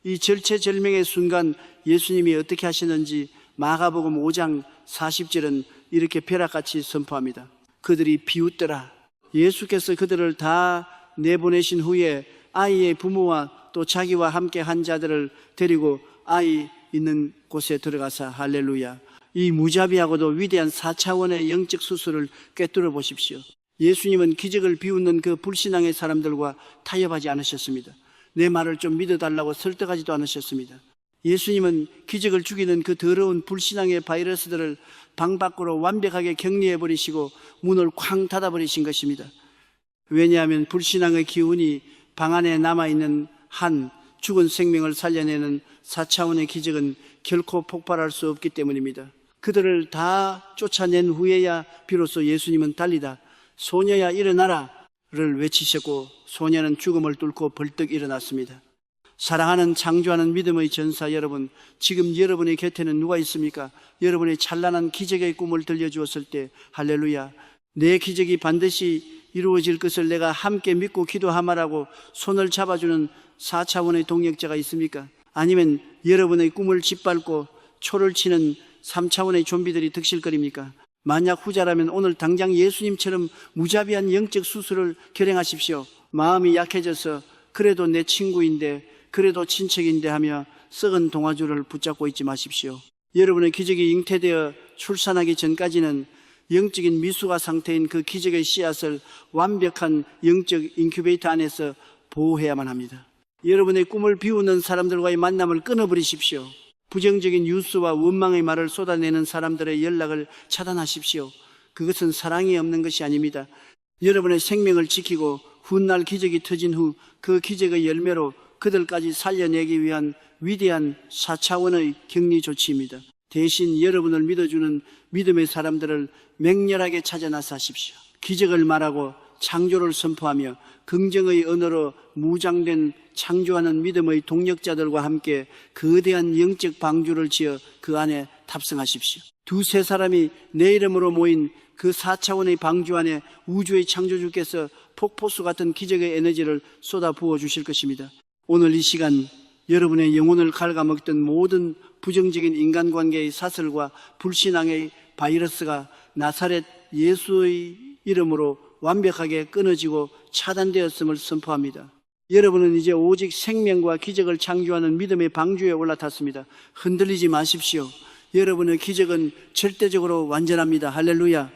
이 절체절명의 순간 예수님이 어떻게 하시는지 마가복음 5장 40절은 이렇게 벼락같이 선포합니다. 그들이 비웃더라. 예수께서 그들을 다 내보내신 후에 아이의 부모와 또 자기와 함께 한 자들을 데리고 아이 있는 곳에 들어가서 할렐루야. 이 무자비하고도 위대한 4차원의 영적 수술을 꿰뚫어 보십시오. 예수님은 기적을 비웃는 그 불신앙의 사람들과 타협하지 않으셨습니다. 내 말을 좀 믿어달라고 설득하지도 않으셨습니다. 예수님은 기적을 죽이는 그 더러운 불신앙의 바이러스들을 방 밖으로 완벽하게 격리해버리시고 문을 쾅 닫아버리신 것입니다. 왜냐하면 불신앙의 기운이 방 안에 남아있는 한 죽은 생명을 살려내는 4차원의 기적은 결코 폭발할 수 없기 때문입니다. 그들을 다 쫓아낸 후에야 비로소 예수님은 달리다 소녀야 일어나라를 외치셨고 소녀는 죽음을 뚫고 벌떡 일어났습니다. 사랑하는 창조하는 믿음의 전사 여러분, 지금 여러분의 곁에는 누가 있습니까? 여러분의 찬란한 기적의 꿈을 들려주었을 때 할렐루야, 내 기적이 반드시 이루어질 것을 내가 함께 믿고 기도하마라고 손을 잡아주는 4차원의 동력자가 있습니까? 아니면 여러분의 꿈을 짓밟고 초를 치는 3차원의 좀비들이 득실거립니까? 만약 후자라면 오늘 당장 예수님처럼 무자비한 영적 수술을 결행하십시오. 마음이 약해져서 그래도 내 친구인데, 그래도 친척인데 하며 썩은 동아줄을 붙잡고 있지 마십시오. 여러분의 기적이 잉태되어 출산하기 전까지는 영적인 미숙아 상태인 그 기적의 씨앗을 완벽한 영적 인큐베이터 안에서 보호해야만 합니다. 여러분의 꿈을 비우는 사람들과의 만남을 끊어버리십시오. 부정적인 뉴스와 원망의 말을 쏟아내는 사람들의 연락을 차단하십시오. 그것은 사랑이 없는 것이 아닙니다. 여러분의 생명을 지키고 훗날 기적이 터진 후 그 기적의 열매로 그들까지 살려내기 위한 위대한 4차원의 격리 조치입니다. 대신 여러분을 믿어주는 믿음의 사람들을 맹렬하게 찾아 나서십시오. 기적을 말하고 창조를 선포하며 긍정의 언어로 무장된 창조하는 믿음의 동력자들과 함께 거대한 영적 방주를 지어 그 안에 탑승하십시오. 두세 사람이 내 이름으로 모인 그 4차원의 방주 안에 우주의 창조주께서 폭포수 같은 기적의 에너지를 쏟아 부어 주실 것입니다. 오늘 이 시간 여러분의 영혼을 갉아먹던 모든 부정적인 인간관계의 사슬과 불신앙의 바이러스가 나사렛 예수의 이름으로 완벽하게 끊어지고 차단되었음을 선포합니다. 여러분은 이제 오직 생명과 기적을 창조하는 믿음의 방주에 올라탔습니다. 흔들리지 마십시오. 여러분의 기적은 절대적으로 완전합니다. 할렐루야.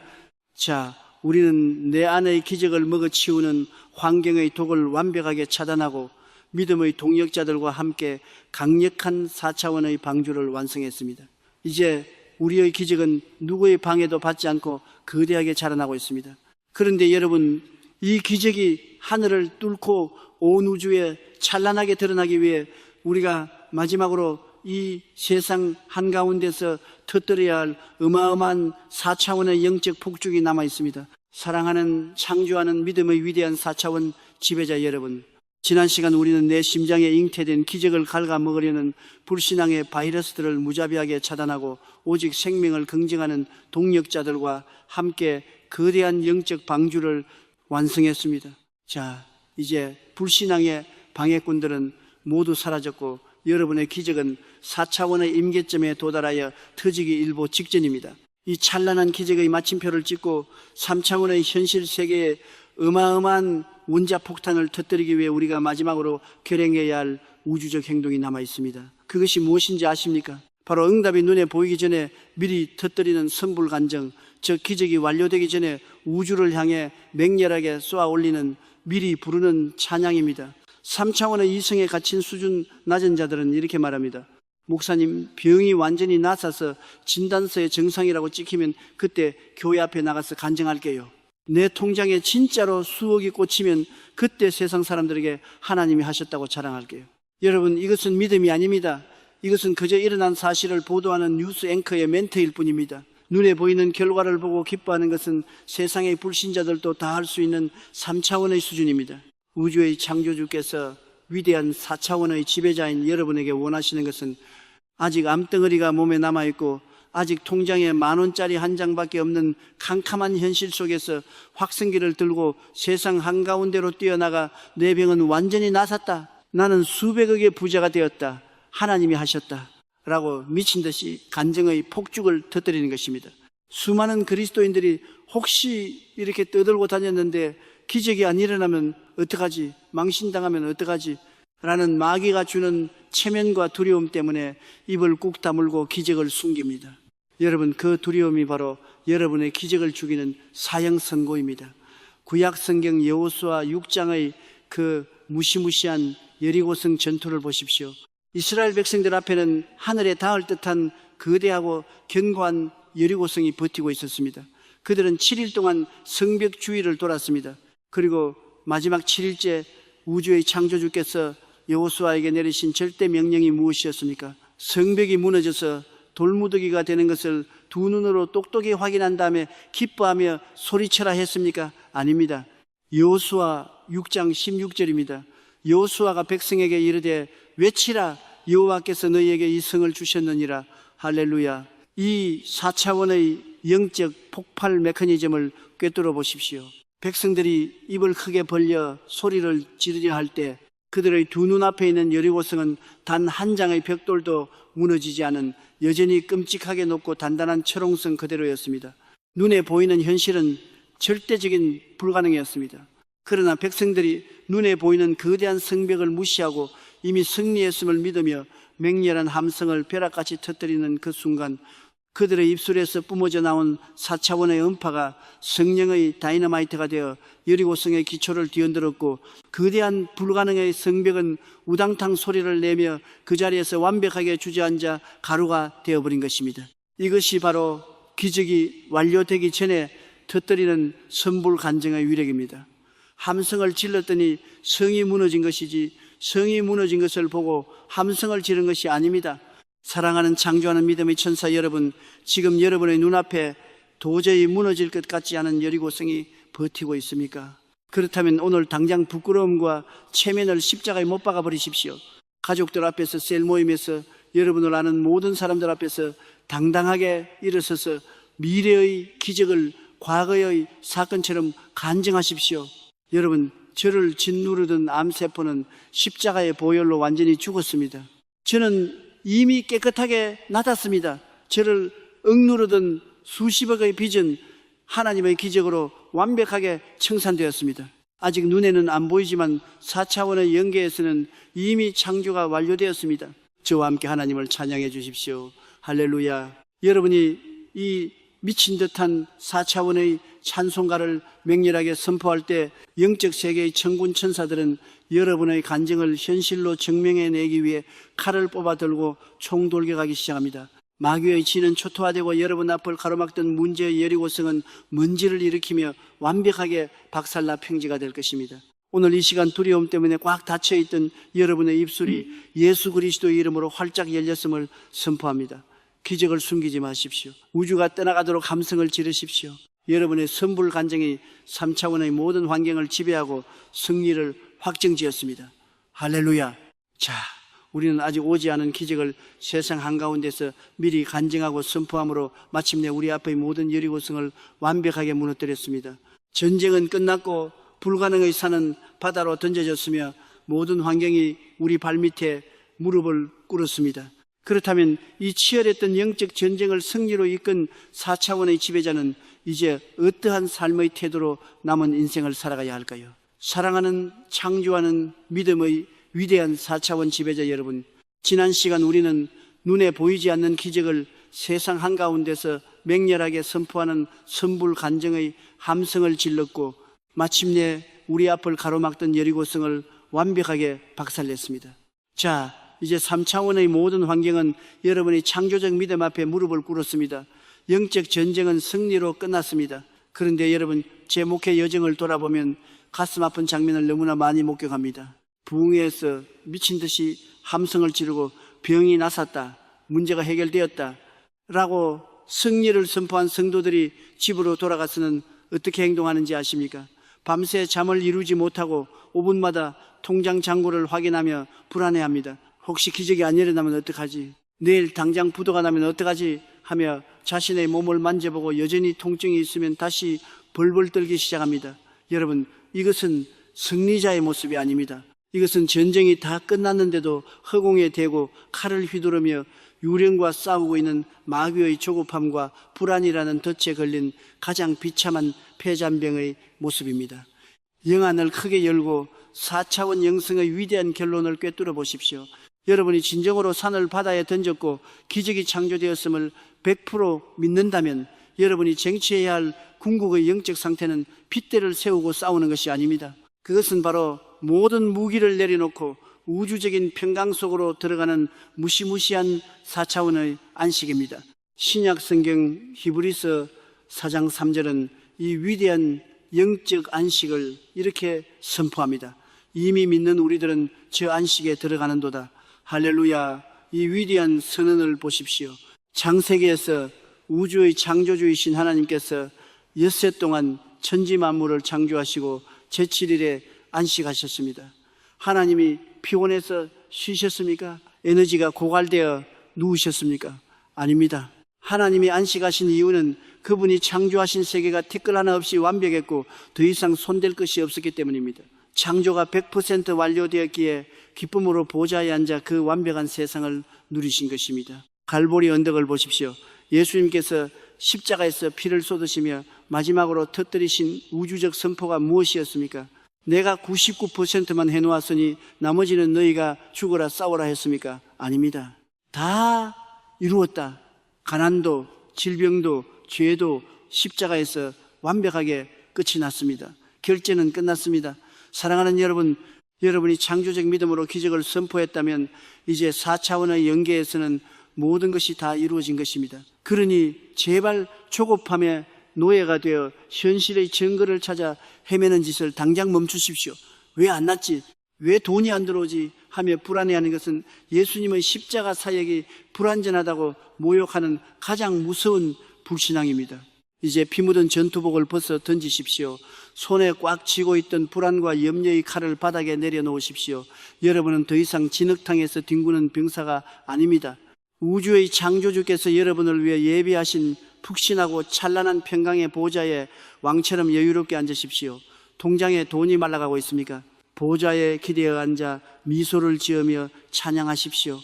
자, 우리는 내 안의 기적을 먹어치우는 환경의 독을 완벽하게 차단하고 믿음의 동력자들과 함께 강력한 4차원의 방주를 완성했습니다. 이제 우리의 기적은 누구의 방해도 받지 않고 거대하게 자라나고 있습니다. 그런데 여러분, 이 기적이 하늘을 뚫고 온 우주에 찬란하게 드러나기 위해 우리가 마지막으로 이 세상 한가운데서 터뜨려야 할 어마어마한 4차원의 영적 폭죽이 남아 있습니다. 사랑하는 창조하는 믿음의 위대한 4차원 지배자 여러분, 지난 시간 우리는 내 심장에 잉태된 기적을 갉아먹으려는 불신앙의 바이러스들을 무자비하게 차단하고 오직 생명을 긍정하는 동력자들과 함께 거대한 영적 방주를 완성했습니다. 자, 이제 불신앙의 방해꾼들은 모두 사라졌고 여러분의 기적은 4차원의 임계점에 도달하여 터지기 일보 직전입니다. 이 찬란한 기적의 마침표를 찍고 3차원의 현실 세계에 어마어마한 원자폭탄을 터뜨리기 위해 우리가 마지막으로 결행해야 할 우주적 행동이 남아 있습니다. 그것이 무엇인지 아십니까? 바로 응답이 눈에 보이기 전에 미리 터뜨리는 선불간정, 즉 기적이 완료되기 전에 우주를 향해 맹렬하게 쏘아 올리는 미리 부르는 찬양입니다. 3차원의 이성에 갇힌 수준 낮은 자들은 이렇게 말합니다. 목사님, 병이 완전히 나서서 진단서에 정상이라고 찍히면 그때 교회 앞에 나가서 간증할게요. 내 통장에 진짜로 수억이 꽂히면 그때 세상 사람들에게 하나님이 하셨다고 자랑할게요. 여러분, 이것은 믿음이 아닙니다. 이것은 그저 일어난 사실을 보도하는 뉴스 앵커의 멘트일 뿐입니다. 눈에 보이는 결과를 보고 기뻐하는 것은 세상의 불신자들도 다 할 수 있는 3차원의 수준입니다. 우주의 창조주께서 위대한 4차원의 지배자인 여러분에게 원하시는 것은 아직 암덩어리가 몸에 남아있고 아직 통장에 10,000원짜리 한 장밖에 없는 캄캄한 현실 속에서 확성기를 들고 세상 한가운데로 뛰어나가 내 병은 완전히 나섰다, 나는 수백억의 부자가 되었다, 하나님이 하셨다 라고 미친 듯이 간증의 폭죽을 터뜨리는 것입니다. 수많은 그리스도인들이 혹시 이렇게 떠들고 다녔는데 기적이 안 일어나면 어떡하지, 망신당하면 어떡하지 라는 마귀가 주는 체면과 두려움 때문에 입을 꾹 다물고 기적을 숨깁니다. 여러분, 그 두려움이 바로 여러분의 기적을 죽이는 사형 선고입니다. 구약 성경 여호수아 6장의 그 무시무시한 여리고성 전투를 보십시오. 이스라엘 백성들 앞에는 하늘에 닿을 듯한 거대하고 견고한 여리고성이 버티고 있었습니다. 그들은 7일 동안 성벽 주위를 돌았습니다. 그리고 마지막 7일째 우주의 창조주께서 여호수아에게 내리신 절대 명령이 무엇이었습니까? 성벽이 무너져서 돌무더기가 되는 것을 두 눈으로 똑똑히 확인한 다음에 기뻐하며 소리쳐라 했습니까? 아닙니다. 여호수아 6장 16절입니다. 여호수아가 백성에게 이르되 외치라, 여호와께서 너희에게 이 성을 주셨느니라. 할렐루야. 이 4차원의 영적 폭발 메커니즘을 꿰뚫어 보십시오. 백성들이 입을 크게 벌려 소리를 지르려 할 때 그들의 두 눈앞에 있는 여리고성은 단 한 장의 벽돌도 무너지지 않은 여전히 끔찍하게 높고 단단한 철옹성 그대로였습니다. 눈에 보이는 현실은 절대적인 불가능이었습니다. 그러나 백성들이 눈에 보이는 거대한 성벽을 무시하고 이미 승리했음을 믿으며 맹렬한 함성을 벼락같이 터뜨리는 그 순간 그들의 입술에서 뿜어져 나온 4차원의 음파가 성령의 다이너마이트가 되어 여리고성의 기초를 뒤흔들었고 거대한 불가능의 성벽은 우당탕 소리를 내며 그 자리에서 완벽하게 주저앉아 가루가 되어버린 것입니다. 이것이 바로 기적이 완료되기 전에 터뜨리는 선불 간증의 위력입니다. 함성을 질렀더니 성이 무너진 것이지 성이 무너진 것을 보고 함성을 지른 것이 아닙니다. 사랑하는 창조하는 믿음의 천사 여러분, 지금 여러분의 눈앞에 도저히 무너질 것 같지 않은 여리고성이 버티고 있습니까? 그렇다면 오늘 당장 부끄러움과 체면을 십자가에 못 박아 버리십시오. 가족들 앞에서, 셀 모임에서, 여러분을 아는 모든 사람들 앞에서 당당하게 일어서서 미래의 기적을 과거의 사건처럼 간증하십시오. 여러분, 저를 짓누르던 암세포는 십자가의 보혈로 완전히 죽었습니다. 저는 이미 깨끗하게 나았습니다. 저를 억누르던 수십억의 빚은 하나님의 기적으로 완벽하게 청산되었습니다. 아직 눈에는 안 보이지만 4차원의 영계에서는 이미 창조가 완료되었습니다. 저와 함께 하나님을 찬양해 주십시오. 할렐루야. 여러분이 이 미친 듯한 4차원의 찬송가를 맹렬하게 선포할 때 영적 세계의 천군 천사들은 여러분의 간증을 현실로 증명해내기 위해 칼을 뽑아 들고 총돌격하기 시작합니다. 마귀의 진은 초토화되고 여러분 앞을 가로막던 문제의 여리고성은 먼지를 일으키며 완벽하게 박살나 평지가 될 것입니다. 오늘 이 시간 두려움 때문에 꽉 닫혀있던 여러분의 입술이 예수 그리스도의 이름으로 활짝 열렸음을 선포합니다. 기적을 숨기지 마십시오. 우주가 떠나가도록 함성을 지르십시오. 여러분의 선불 간증이 3차원의 모든 환경을 지배하고 승리를 확정지었습니다. 할렐루야. 자, 우리는 아직 오지 않은 기적을 세상 한가운데서 미리 간증하고 선포함으로 마침내 우리 앞의 모든 여리고성을 완벽하게 무너뜨렸습니다. 전쟁은 끝났고 불가능의 산은 바다로 던져졌으며 모든 환경이 우리 발밑에 무릎을 꿇었습니다. 그렇다면 이 치열했던 영적 전쟁을 승리로 이끈 4차원의 지배자는 이제 어떠한 삶의 태도로 남은 인생을 살아가야 할까요? 사랑하는 창조하는 믿음의 위대한 4차원 지배자 여러분, 지난 시간 우리는 눈에 보이지 않는 기적을 세상 한가운데서 맹렬하게 선포하는 선불 간증의 함성을 질렀고 마침내 우리 앞을 가로막던 여리고성을 완벽하게 박살냈습니다. 자, 이제 3차원의 모든 환경은 여러분의 창조적 믿음 앞에 무릎을 꿇었습니다. 영적 전쟁은 승리로 끝났습니다. 그런데 여러분, 제 목회 여정을 돌아보면 가슴 아픈 장면을 너무나 많이 목격합니다. 부흥회에서 미친 듯이 함성을 지르고 병이 나섰다, 문제가 해결되었다 라고 승리를 선포한 성도들이 집으로 돌아가서는 어떻게 행동하는지 아십니까? 밤새 잠을 이루지 못하고 5분마다 통장 잔고를 확인하며 불안해합니다. 혹시 기적이 안 일어나면 어떡하지? 내일 당장 부도가 나면 어떡하지? 하며 자신의 몸을 만져보고 여전히 통증이 있으면 다시 벌벌 떨기 시작합니다. 여러분, 이것은 승리자의 모습이 아닙니다. 이것은 전쟁이 다 끝났는데도 허공에 대고 칼을 휘두르며 유령과 싸우고 있는 마귀의 조급함과 불안이라는 덫에 걸린 가장 비참한 패잔병의 모습입니다. 영안을 크게 열고 4차원 영성의 위대한 결론을 꿰뚫어 보십시오. 여러분이 진정으로 산을 바다에 던졌고 기적이 창조되었음을 100% 믿는다면 여러분이 쟁취해야 할 궁극의 영적 상태는 핏대를 세우고 싸우는 것이 아닙니다. 그것은 바로 모든 무기를 내려놓고 우주적인 평강 속으로 들어가는 무시무시한 4차원의 안식입니다. 신약 성경 히브리서 4장 3절은 이 위대한 영적 안식을 이렇게 선포합니다. 이미 믿는 우리들은 저 안식에 들어가는도다. 할렐루야. 이 위대한 선언을 보십시오. 창세기에서 우주의 창조주이신 하나님께서 엿새 동안 천지 만물을 창조하시고 제7일에 안식하셨습니다. 하나님이 피곤해서 쉬셨습니까? 에너지가 고갈되어 누우셨습니까? 아닙니다. 하나님이 안식하신 이유는 그분이 창조하신 세계가 티끌 하나 없이 완벽했고 더 이상 손댈 것이 없었기 때문입니다. 창조가 100% 완료되었기에 기쁨으로 보좌에 앉아 그 완벽한 세상을 누리신 것입니다. 갈보리 언덕을 보십시오. 예수님께서 십자가에서 피를 쏟으시며 마지막으로 터뜨리신 우주적 선포가 무엇이었습니까? 내가 99%만 해놓았으니 나머지는 너희가 죽어라 싸워라 했습니까? 아닙니다. 다 이루었다. 가난도 질병도 죄도 십자가에서 완벽하게 끝이 났습니다. 결제는 끝났습니다. 사랑하는 여러분, 여러분이 창조적 믿음으로 기적을 선포했다면 이제 4차원의 영계에서는 모든 것이 다 이루어진 것입니다. 그러니 제발 조급함에 노예가 되어 현실의 증거를 찾아 헤매는 짓을 당장 멈추십시오. 왜 안 났지? 왜 돈이 안 들어오지? 하며 불안해하는 것은 예수님의 십자가 사역이 불완전하다고 모욕하는 가장 무서운 불신앙입니다. 이제 피 묻은 전투복을 벗어 던지십시오. 손에 꽉 쥐고 있던 불안과 염려의 칼을 바닥에 내려놓으십시오. 여러분은 더 이상 진흙탕에서 뒹구는 병사가 아닙니다. 우주의 창조주께서 여러분을 위해 예비하신 푹신하고 찬란한 평강의 보좌에 왕처럼 여유롭게 앉으십시오. 통장에 돈이 말라가고 있습니까? 보좌에 기대어 앉아 미소를 지으며 찬양하십시오.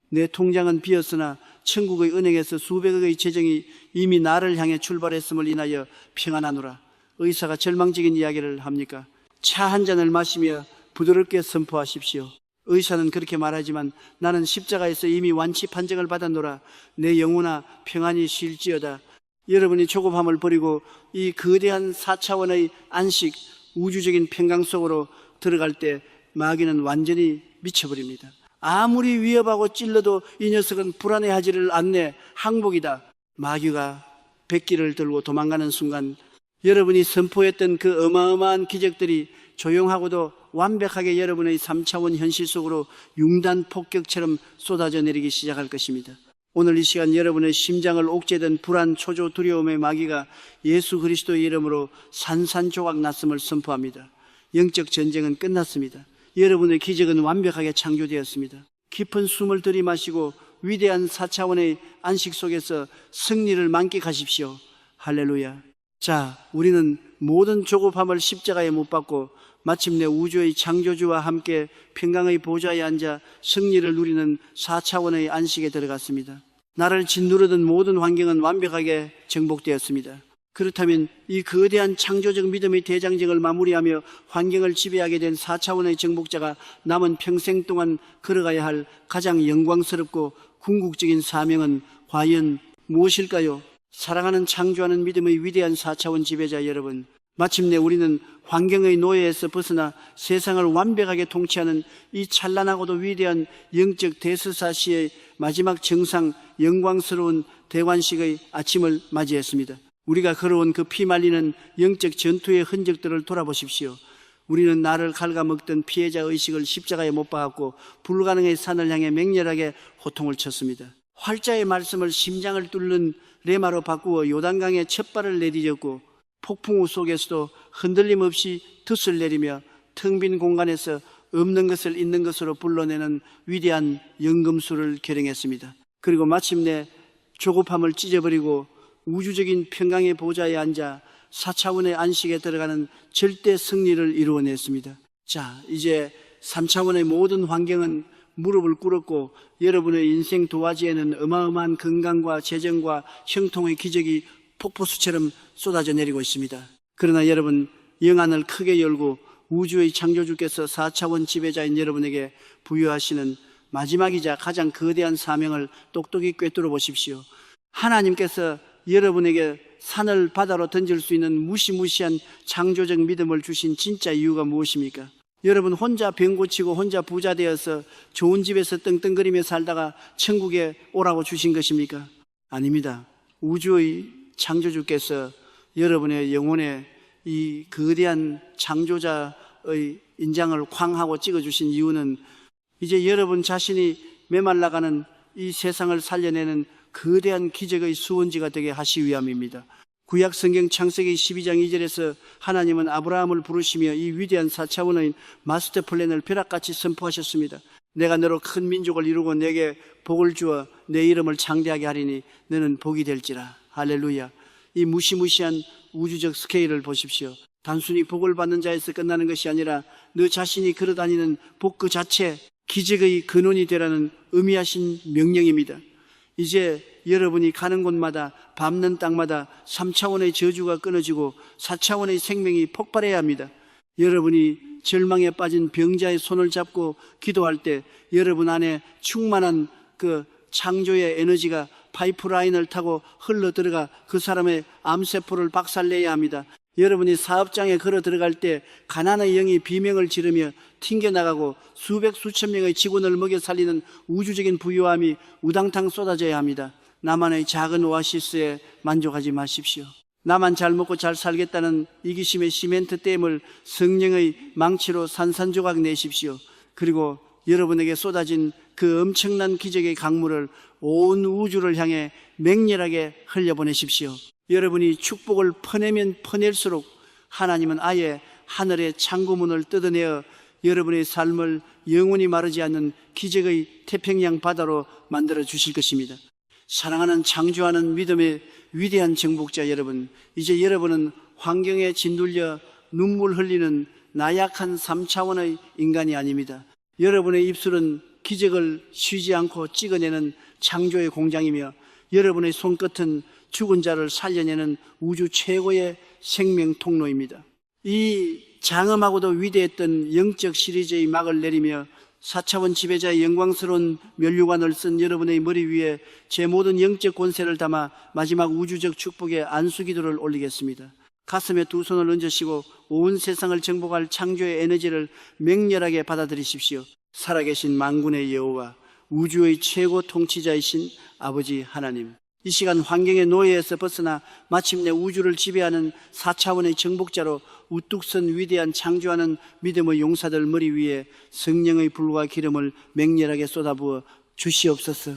내 통장은 비었으나 천국의 은행에서 수백억의 재정이 이미 나를 향해 출발했음을 인하여 평안하노라. 의사가 절망적인 이야기를 합니까? 차 한 잔을 마시며 부드럽게 선포하십시오. 의사는 그렇게 말하지만 나는 십자가에서 이미 완치 판정을 받았노라. 내 영혼아 평안히 쉴지어다. 여러분이 조급함을 버리고 이 거대한 4차원의 안식, 우주적인 평강 속으로 들어갈 때 마귀는 완전히 미쳐버립니다. 아무리 위협하고 찔러도 이 녀석은 불안해하지를 않네. 항복이다. 마귀가 백기를 들고 도망가는 순간 여러분이 선포했던 그 어마어마한 기적들이 조용하고도 완벽하게 여러분의 3차원 현실 속으로 융단 폭격처럼 쏟아져 내리기 시작할 것입니다. 오늘 이 시간 여러분의 심장을 옥죄던 불안, 초조, 두려움의 마귀가 예수 그리스도의 이름으로 산산조각 났음을 선포합니다. 영적 전쟁은 끝났습니다. 여러분의 기적은 완벽하게 창조되었습니다. 깊은 숨을 들이마시고 위대한 4차원의 안식 속에서 승리를 만끽하십시오. 할렐루야. 자, 우리는 모든 조급함을 십자가에 못 박고 마침내 우주의 창조주와 함께 평강의 보좌에 앉아 승리를 누리는 4차원의 안식에 들어갔습니다. 나를 짓누르던 모든 환경은 완벽하게 정복되었습니다. 그렇다면 이 거대한 창조적 믿음의 대장정을 마무리하며 환경을 지배하게 된 4차원의 정복자가 남은 평생 동안 걸어가야 할 가장 영광스럽고 궁극적인 사명은 과연 무엇일까요? 사랑하는 창조하는 믿음의 위대한 4차원 지배자 여러분, 마침내 우리는 환경의 노예에서 벗어나 세상을 완벽하게 통치하는 이 찬란하고도 위대한 영적 대서사시의 마지막 정상 영광스러운 대관식의 아침을 맞이했습니다. 우리가 걸어온 그 피말리는 영적 전투의 흔적들을 돌아보십시오. 우리는 나를 갉아먹던 피해자 의식을 십자가에 못 박았고 불가능의 산을 향해 맹렬하게 호통을 쳤습니다. 활자의 말씀을 심장을 뚫는 레마로 바꾸어 요단강에 첫 발을 내디뎠고 폭풍우 속에서도 흔들림 없이 덫을 내리며 텅 빈 공간에서 없는 것을 있는 것으로 불러내는 위대한 연금술을 결행했습니다. 그리고 마침내 조급함을 찢어버리고 우주적인 평강의 보좌에 앉아 4차원의 안식에 들어가는 절대 승리를 이루어냈습니다. 자, 이제 3차원의 모든 환경은 무릎을 꿇었고 여러분의 인생 도화지에는 어마어마한 건강과 재정과 형통의 기적이 폭포수처럼 쏟아져 내리고 있습니다. 그러나 여러분, 영안을 크게 열고 우주의 창조주께서 4차원 지배자인 여러분에게 부여하시는 마지막이자 가장 거대한 사명을 똑똑히 꿰뚫어 보십시오. 하나님께서 여러분에게 산을 바다로 던질 수 있는 무시무시한 창조적 믿음을 주신 진짜 이유가 무엇입니까? 여러분 혼자 병 고치고 혼자 부자 되어서 좋은 집에서 떵떵거리며 살다가 천국에 오라고 주신 것입니까? 아닙니다. 우주의 창조주께서 여러분의 영혼에 이 거대한 창조자의 인장을 쾅하고 찍어주신 이유는 이제 여러분 자신이 메말라가는 이 세상을 살려내는 거대한 기적의 수원지가 되게 하시기 위함입니다. 구약 성경 창세기 12장 2절에서 하나님은 아브라함을 부르시며 이 위대한 4차원의 마스터 플랜을 벼락같이 선포하셨습니다. 내가 너로 큰 민족을 이루고 내게 복을 주어 내 이름을 창대하게 하리니 너는 복이 될지라. 할렐루야. 이 무시무시한 우주적 스케일을 보십시오. 단순히 복을 받는 자에서 끝나는 것이 아니라 너 자신이 걸어다니는 복 그 자체, 기적의 근원이 되라는 의미하신 명령입니다. 이제 여러분이 가는 곳마다 밟는 땅마다 3차원의 저주가 끊어지고 4차원의 생명이 폭발해야 합니다. 여러분이 절망에 빠진 병자의 손을 잡고 기도할 때 여러분 안에 충만한 그 창조의 에너지가 파이프라인을 타고 흘러 들어가 그 사람의 암세포를 박살내야 합니다. 여러분이 사업장에 걸어 들어갈 때 가난의 영이 비명을 지르며 튕겨나가고 수백 수천 명의 직원을 먹여 살리는 우주적인 부유함이 우당탕 쏟아져야 합니다. 나만의 작은 오아시스에 만족하지 마십시오. 나만 잘 먹고 잘 살겠다는 이기심의 시멘트 댐을 성령의 망치로 산산조각 내십시오. 그리고 여러분에게 쏟아진 그 엄청난 기적의 강물을 온 우주를 향해 맹렬하게 흘려보내십시오. 여러분이 축복을 퍼내면 퍼낼수록 하나님은 아예 하늘의 창고문을 뜯어내어 여러분의 삶을 영원히 마르지 않는 기적의 태평양 바다로 만들어 주실 것입니다. 사랑하는 창조하는 믿음의 위대한 정복자 여러분, 이제 여러분은 환경에 짓눌려 눈물 흘리는 나약한 3차원의 인간이 아닙니다. 여러분의 입술은 기적을 쉬지 않고 찍어내는 창조의 공장이며 여러분의 손끝은 죽은 자를 살려내는 우주 최고의 생명 통로입니다. 이 장엄하고도 위대했던 영적 시리즈의 막을 내리며 4차원 지배자의 영광스러운 면류관을 쓴 여러분의 머리 위에 제 모든 영적 권세를 담아 마지막 우주적 축복의 안수기도를 올리겠습니다. 가슴에 두 손을 얹으시고 온 세상을 정복할 창조의 에너지를 맹렬하게 받아들이십시오. 살아계신 만군의 여호와, 우주의 최고 통치자이신 아버지 하나님, 이 시간 환경의 노예에서 벗어나 마침내 우주를 지배하는 4차원의 정복자로 우뚝 선 위대한 창조하는 믿음의 용사들 머리 위에 성령의 불과 기름을 맹렬하게 쏟아부어 주시옵소서.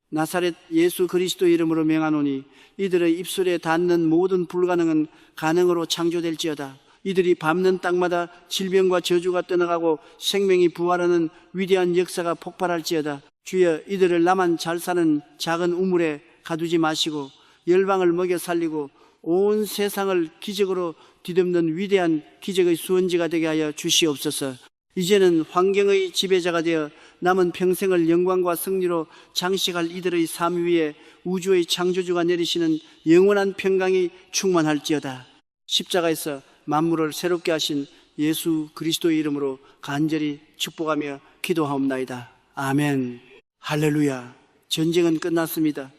나사렛 예수 그리스도 이름으로 명하노니 이들의 입술에 닿는 모든 불가능은 가능으로 창조될지어다. 이들이 밟는 땅마다 질병과 저주가 떠나가고 생명이 부활하는 위대한 역사가 폭발할지어다. 주여, 이들을 나만 잘 사는 작은 우물에 가두지 마시고 열방을 먹여 살리고 온 세상을 기적으로 뒤덮는 위대한 기적의 수원지가 되게 하여 주시옵소서. 이제는 환경의 지배자가 되어 남은 평생을 영광과 승리로 장식할 이들의 삶 위에 우주의 창조주가 내리시는 영원한 평강이 충만할지어다. 십자가에서 만물을 새롭게 하신 예수 그리스도의 이름으로 간절히 축복하며 기도하옵나이다. 아멘. 할렐루야. 전쟁은 끝났습니다.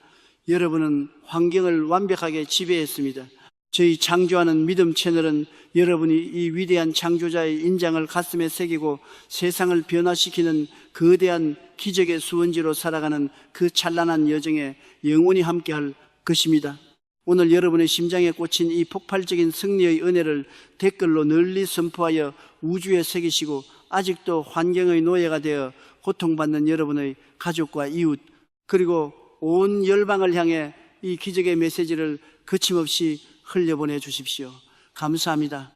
여러분은 환경을 완벽하게 지배했습니다. 저희 창조하는 믿음 채널은 여러분이 이 위대한 창조자의 인장을 가슴에 새기고 세상을 변화시키는 거대한 기적의 수원지로 살아가는 그 찬란한 여정에 영원히 함께할 것입니다. 오늘 여러분의 심장에 꽂힌 이 폭발적인 승리의 은혜를 댓글로 널리 선포하여 우주에 새기시고 아직도 환경의 노예가 되어 고통받는 여러분의 가족과 이웃 그리고 온 열방을 향해 이 기적의 메시지를 거침없이 흘려보내 주십시오. 감사합니다.